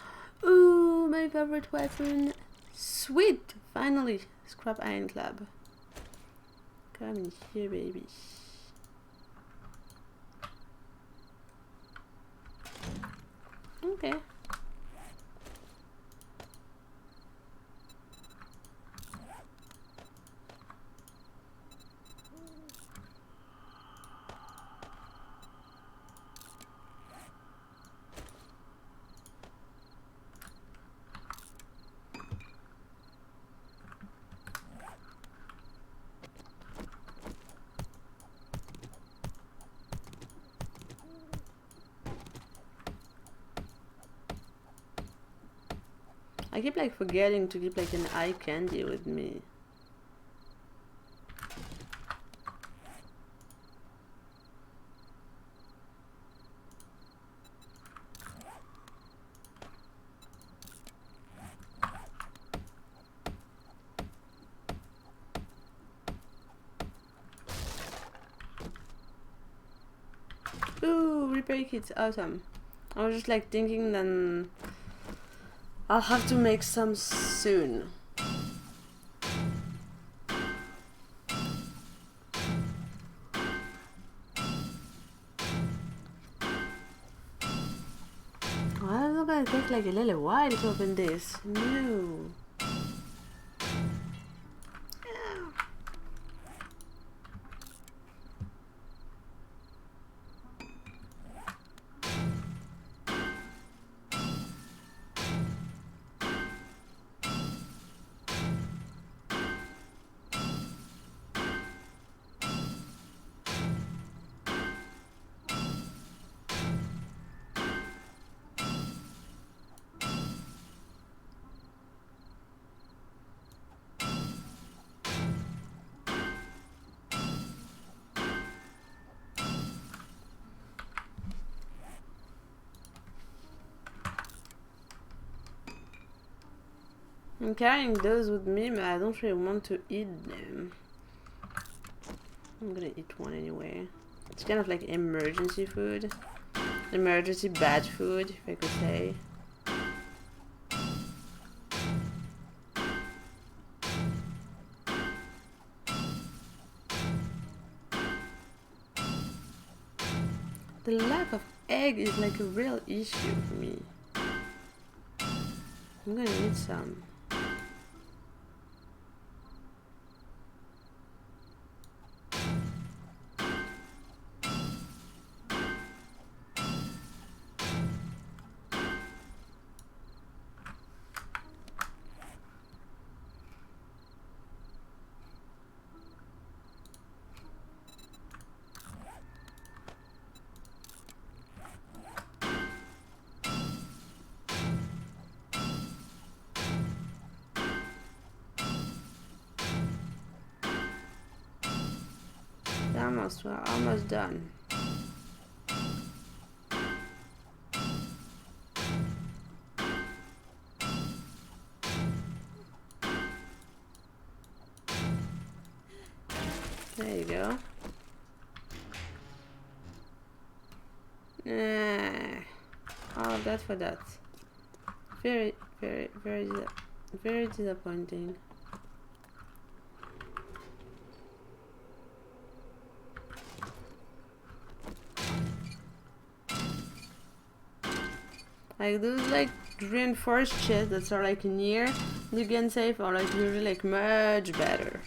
Ooh, my favorite weapon. Sweet! Finally, scrap iron club. Come in here, baby. Okay. I keep like forgetting to keep like an eye candy with me. Ooh, repair kits, awesome. I was just like thinking then I'll have to make some soon. Why is it gonna take like a little while to open this? No. I'm carrying those with me, but I don't really want to eat them. I'm gonna eat one anyway. It's kind of like emergency food. Emergency bad food, if I could say. The lack of egg is like a real issue for me. I'm gonna need some. We're almost done. There you go. All of that for that. Very disappointing. Like those like reinforced chests that are like near you can save are like usually like much better.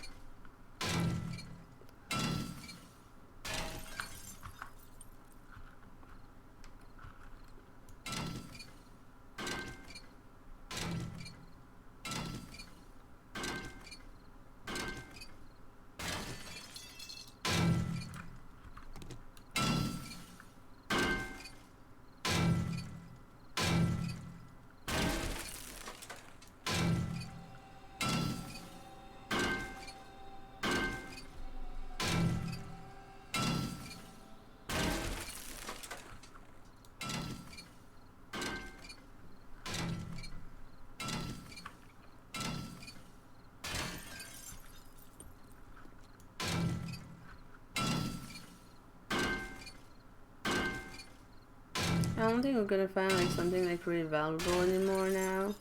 I don't think we're gonna find like something like really valuable anymore now.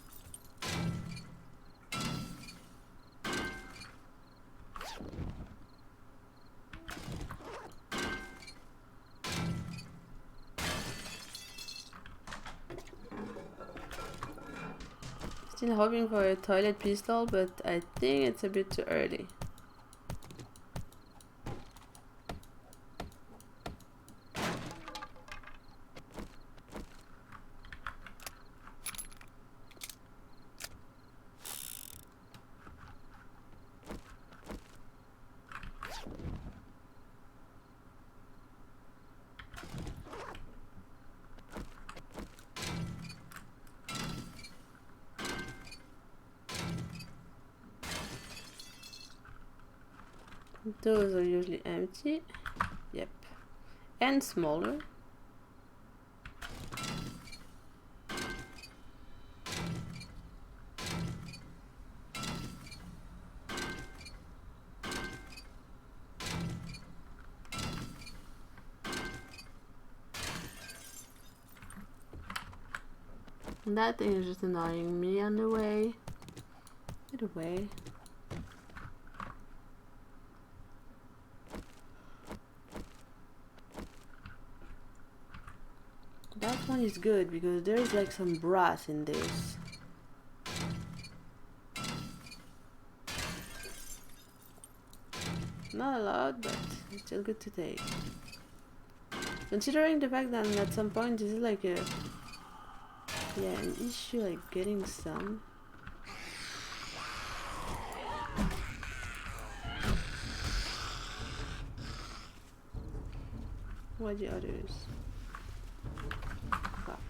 Still hoping for a toilet pistol, but I think it's a bit too early. Those are usually empty. Yep. And smaller. That thing is just annoying me on the way. Get away. That one is good because there's like some brass in this. Not a lot, but it's still good to take. Considering the fact that at some point this is like a an issue like getting some. What are the others? Fuck.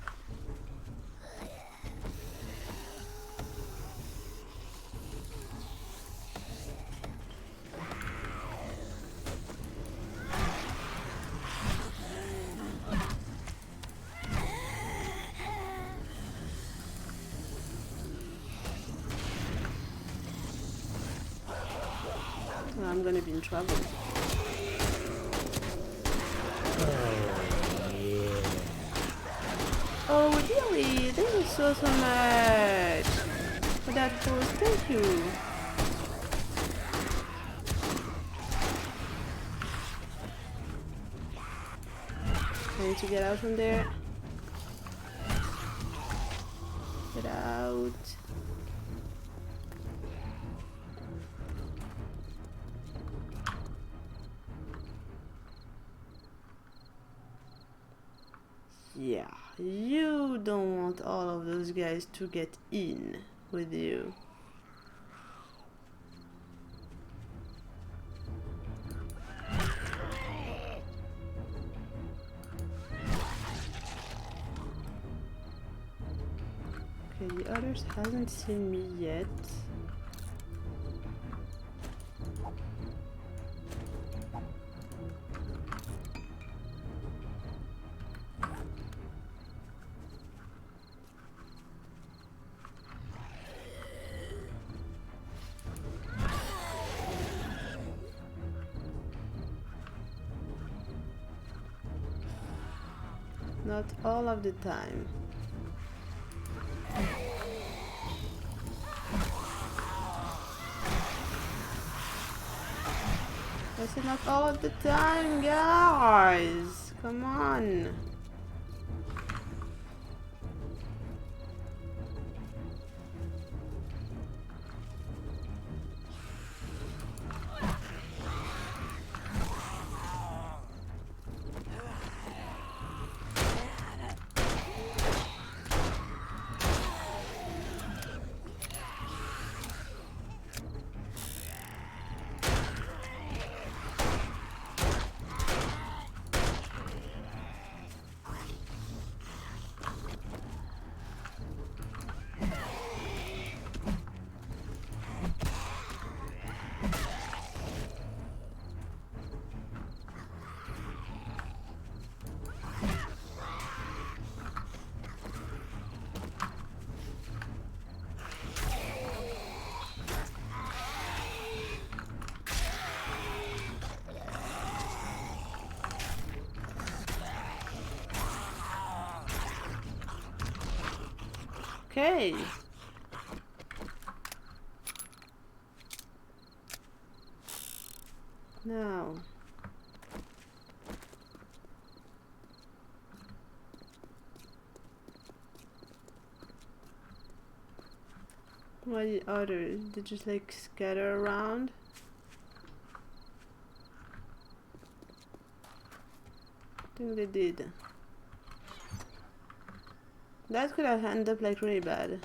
Well, I'm gonna be in trouble. Oh, really? Thank you so much for that post. Thank you. I need to get out from there. Get out. Yeah, you don't want all of those guys to get in with you. Okay, the others hasn't seen me yet. Not all of the time. I said not all of the time, guys. Come on. Okay. Now. Why the others? They just like scatter around? I think they did. That could have ended up like really bad.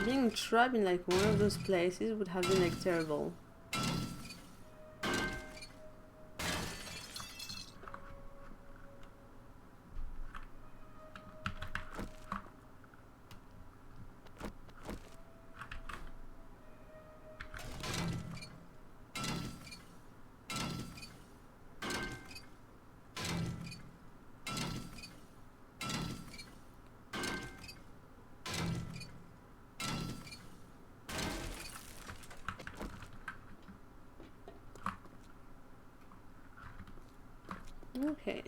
Being trapped in like one of those places would have been like terrible. Okay.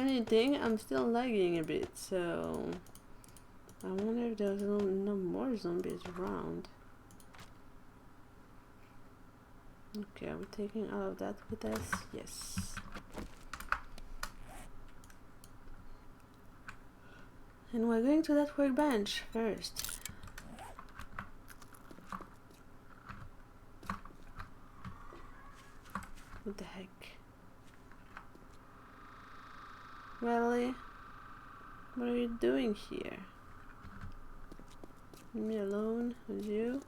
Funny thing, I'm still lagging a bit, so I wonder if there's no more zombies around. Okay, are we taking all of that with us? Yes. And we're going to that workbench first. What the heck? Really? What are you doing here? Leave me alone with you?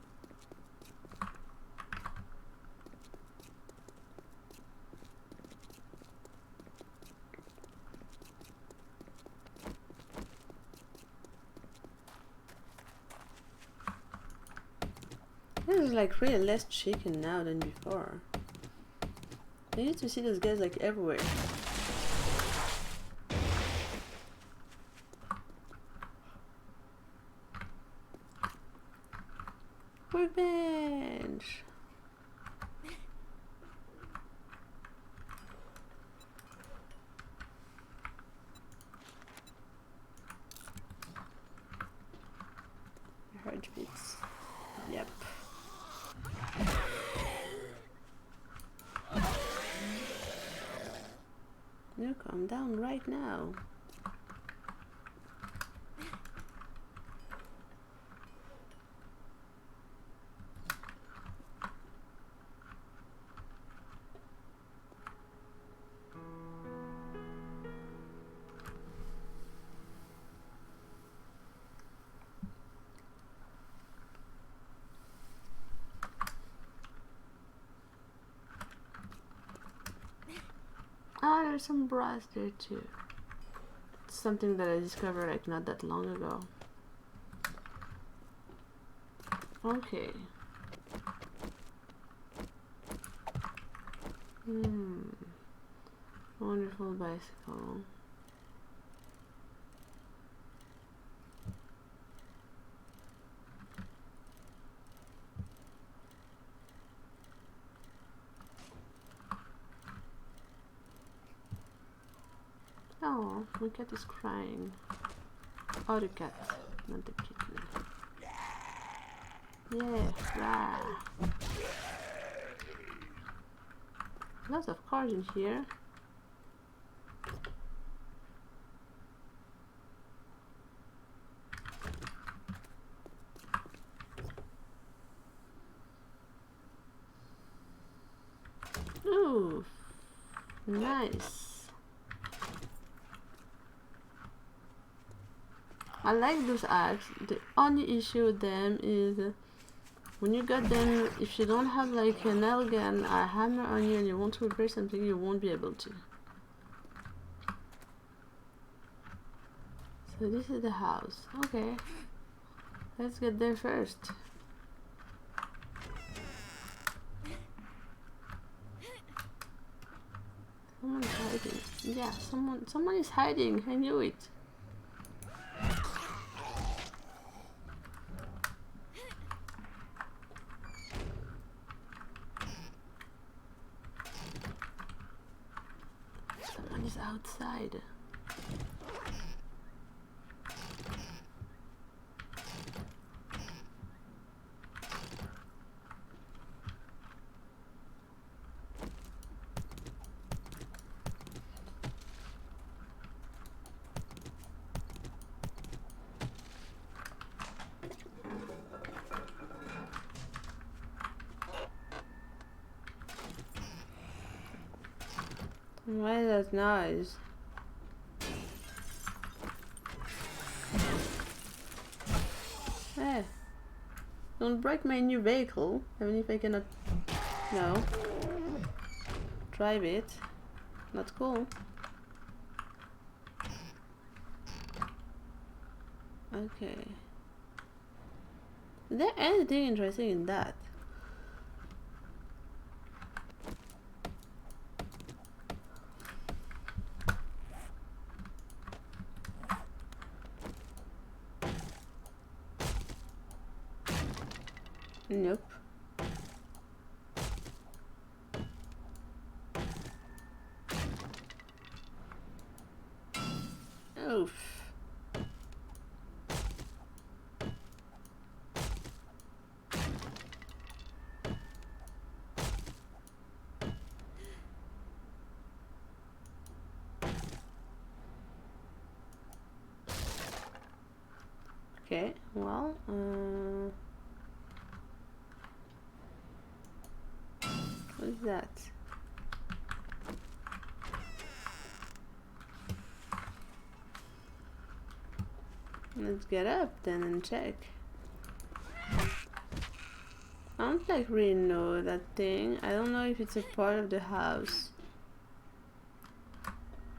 There's like really less chicken now than before. I used to see those guys like everywhere. Workbench! Heartbeats. Yep. You calm down right now. Ah, there's some brass there too. It's something that I discovered like not that long ago. Okay. Wonderful bicycle. Oh, my cat is crying. Oh, the cat, not the kitten. Yeah, rah. Lots of cars in here. Ooh, nice. I like those axe. The only issue with them is when you got them, if you don't have like a nail gun or a hammer on you and you want to repair something, you won't be able to. So this is the house. Okay, let's get there first. Someone is hiding. Yeah, someone is hiding. I knew it. Someone is outside. Why is that noise? Hey, don't break my new vehicle, even if I cannot, no, drive it. Not cool. Okay. Is there anything interesting in that? Nope. Well, what is that? Let's get up then and check. I don't like really know that thing. I don't know if it's a part of the house.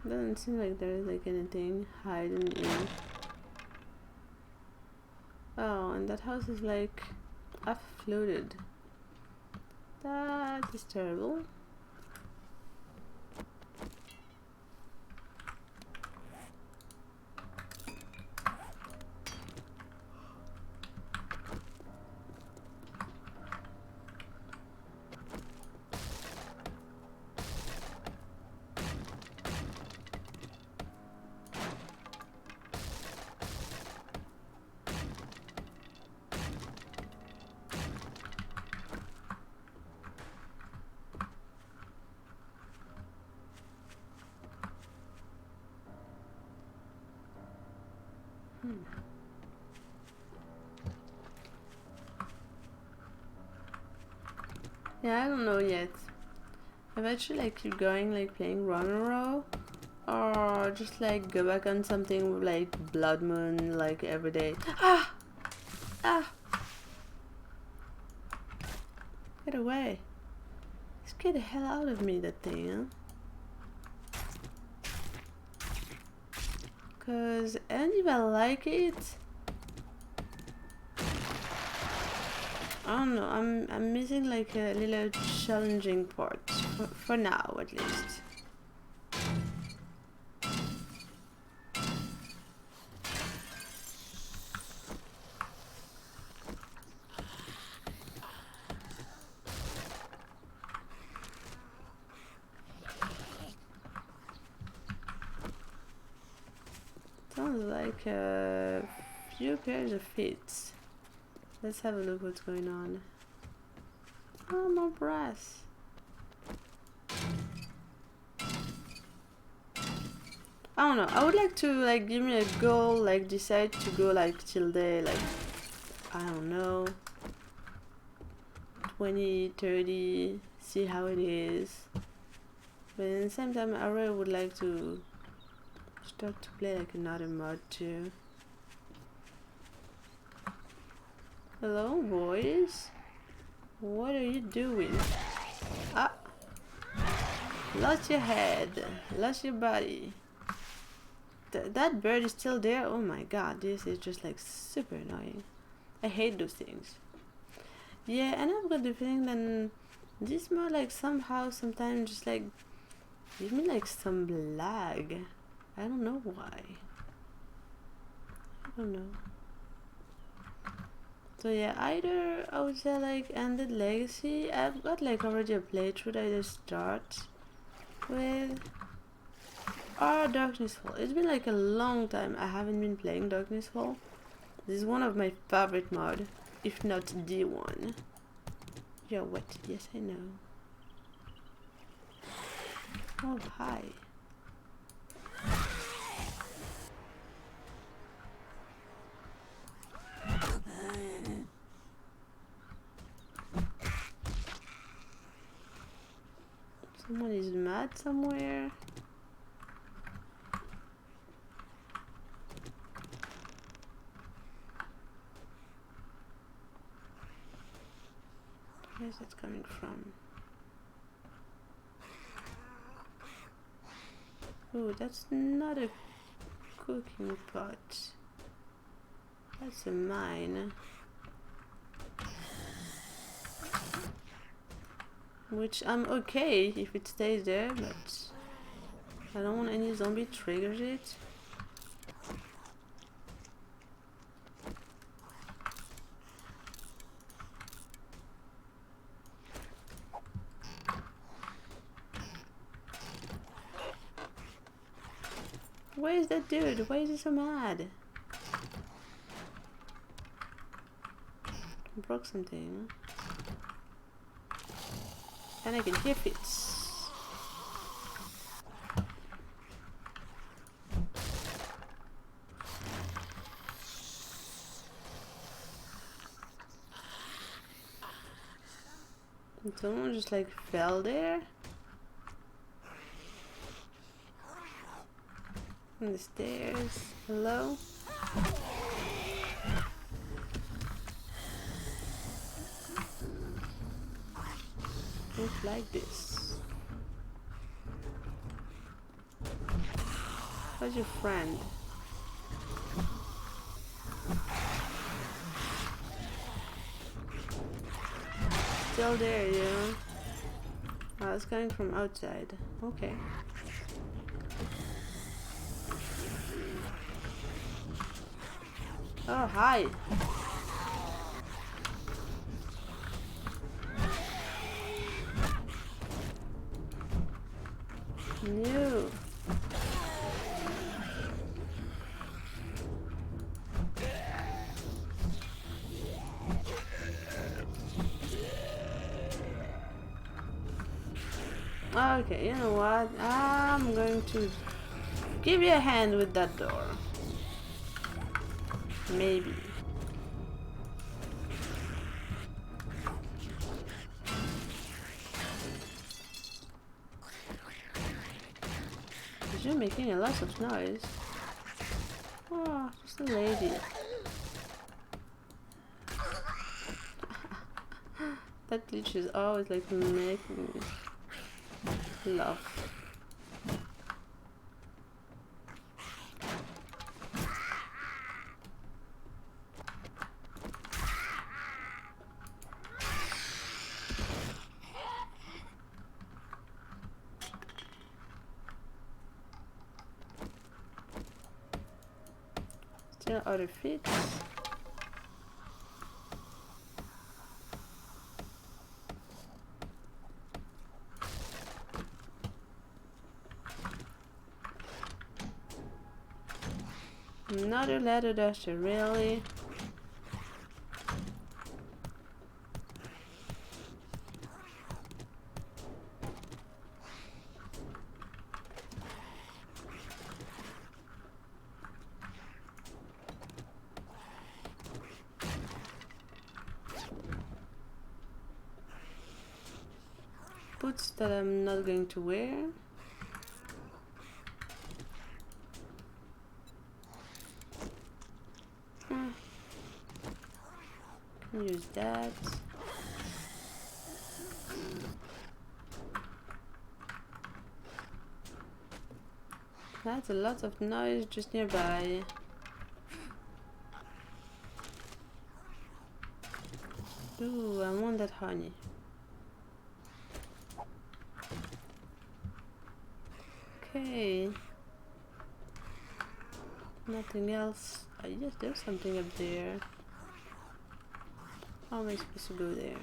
Doesn't seem like there's like anything hiding in. Oh, and that house is like half flooded. That is terrible. Yeah, I don't know yet. I've actually like keep going like playing Romero, or just like go back on something like Blood Moon like every day. Ah! Ah! Get away. Scared the hell out of me, that thing, huh? Cause I don't even like it. I don't know, I'm missing like a little challenging part. For now at least. Sounds like a few pairs of feet. Let's have a look what's going on. Oh, more brass. I don't know. I would like to like give me a goal, like decide to go like till day like I don't know 20, 30, see how it is. But at the same time I really would like to start to play like another mod too. Hello boys. What are you doing? Ah, lost your head, lost your body. That bird is still there. Oh my god, this is just like super annoying. I hate those things. Yeah, and I've got the feeling that this mod like somehow sometimes just like give me like some lag. I don't know why. I don't know. So yeah, either I would say like Ended Legacy. I've got like already a playthrough that I just start with. Or Darkness Fall. It's been like a long time I haven't been playing Darkness Fall. This is one of my favorite mod, if not the one. You're wet, yes I know. Oh hi. Someone is mad somewhere. Where's that coming from? Oh, that's not a cooking pot. That's a mine. Which I'm okay if it stays there, but I don't want any zombie triggers it. Where is that dude? Why is he so mad? I broke something. And I can hear fits. And someone just like fell there. On the stairs. Hello? Don't like this. How's your friend? Still there, yeah. Oh, it's coming from outside. Okay. Oh, hi. No. Okay, you know what? I'm going to give you a hand with that door. Maybe. You're making a lot of noise. Oh, just a lady. That glitch is always like making me laugh. Still out of fits. Another ladder dasher, really? Boots that I'm not going to wear. Can use that. That's a lot of noise just nearby. Ooh, I want that honey. Okay. Nothing else. Yes, there's something up there. How am I supposed to go there?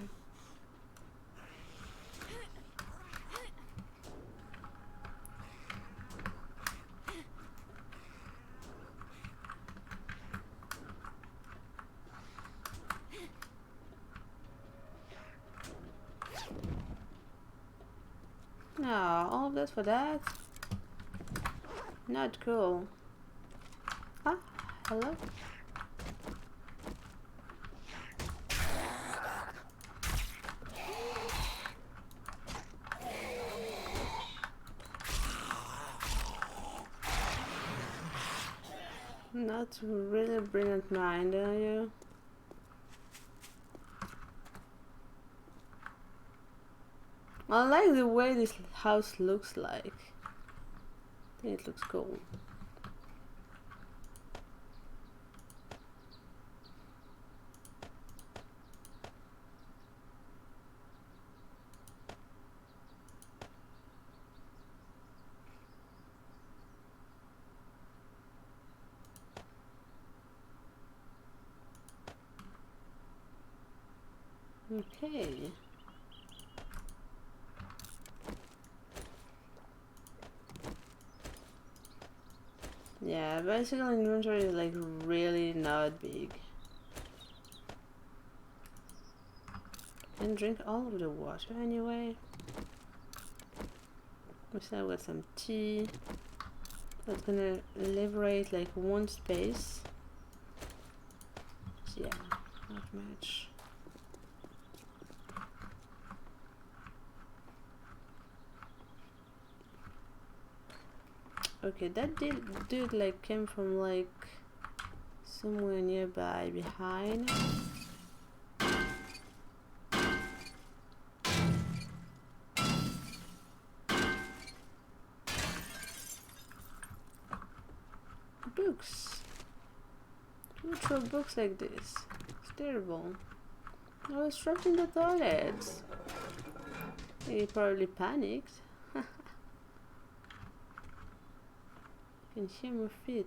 Ah, all of that for that? Not cool. Ah, hello? Not really brilliant mind, are you? I like the way this house looks like. I think it looks cool. Okay. Yeah, basically inventory is like really not big. And drink all of the water anyway. We still got some tea. That's gonna liberate like one space. Yeah, not much. Okay, that dude like came from like somewhere nearby behind. Books. Don't throw books like this. It's terrible. I was trapped in the toilet. He probably panicked. Can hear my feet.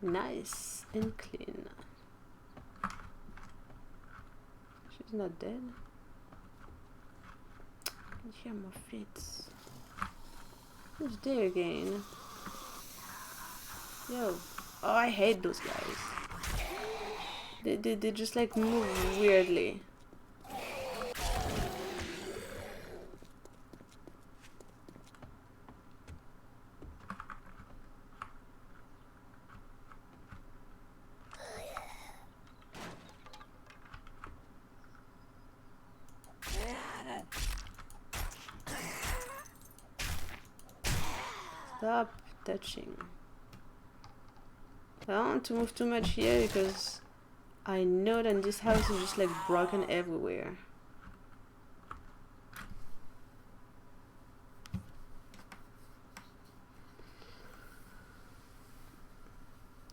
Nice and clean. She's not dead. I can hear more feet. Who's there again? Yo. Oh, I hate those guys. They just like move weirdly. Stop touching. I don't want to move too much here because I know that this house is just like broken everywhere.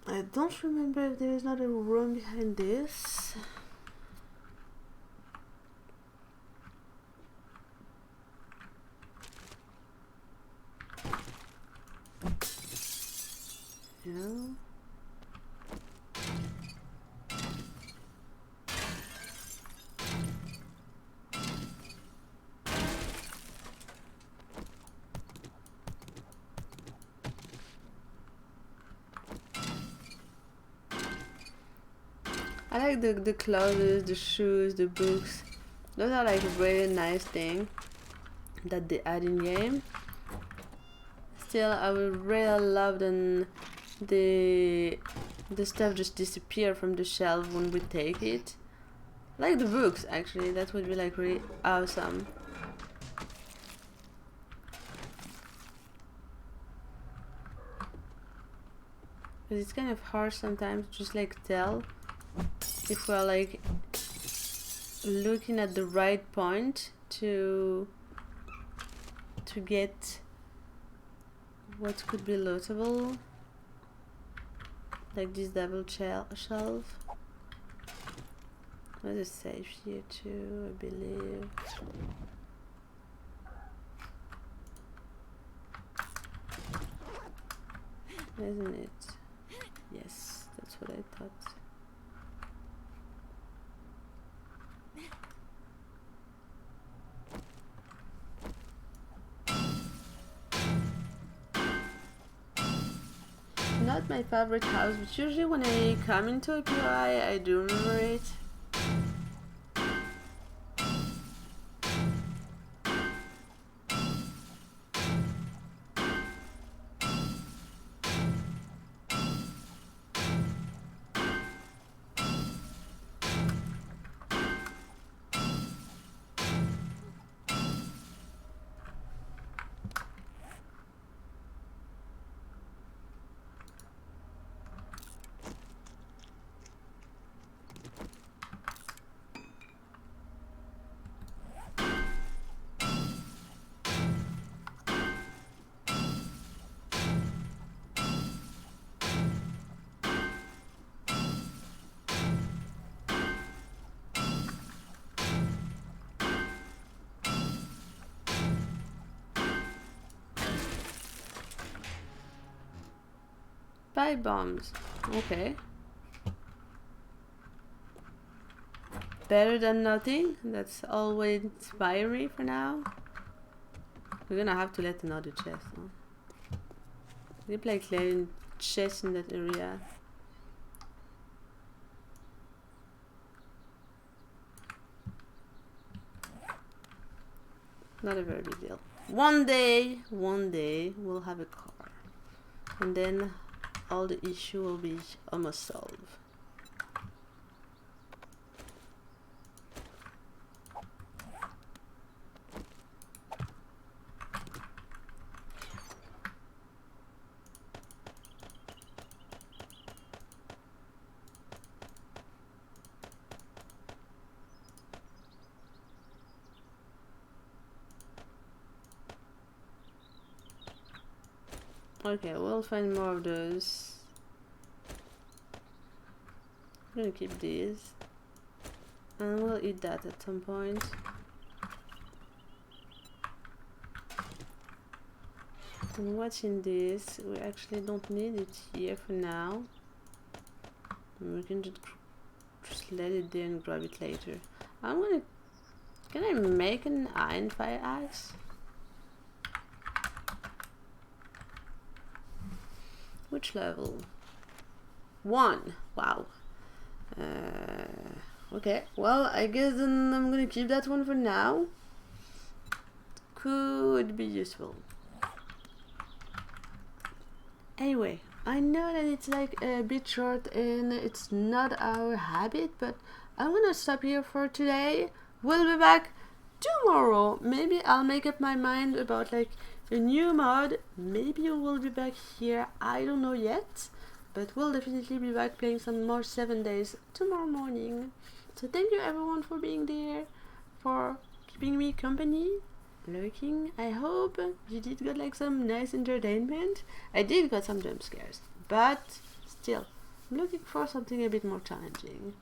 I don't remember if there is not a room behind this. No. I like the clothes, the shoes, the books. Those are like a really nice thing that they add in game. Still, I would really love the stuff just disappear from the shelf when we take it. Like the books, actually, that would be like really awesome. Because it's kind of hard sometimes to just like tell if we're like looking at the right point to get what could be lootable, like this double shelf. There's a safe here too, I believe. Isn't it? Yes, that's what I thought. Not my favorite house, but usually when I come into a POI, I do remember it. Buy bombs. Okay. Better than nothing. That's always inspiring me for now. We're gonna have to let another chest, huh? They play clearing chests in that area. Not a very big deal. One day we'll have a car, and then all the issue will be almost solved. Okay, we'll find more of those. I'm gonna keep these, and we'll eat that at some point. And what's in this? We actually don't need it here for now. We can just let it there and grab it later. Can I make an iron fire axe? Which level? 1. Wow. Okay, well, I guess then I'm gonna keep that one for now. Could be useful. Anyway, I know that it's like a bit short and it's not our habit, but I'm gonna stop here for today. We'll be back tomorrow. Maybe I'll make up my mind about like a new mod. Maybe we'll be back here. I don't know yet, but we'll definitely be back playing some more 7 days tomorrow morning. So thank you everyone for being there, for keeping me company, lurking. I hope you did get like some nice entertainment. I did got some jump scares, but still, I'm looking for something a bit more challenging.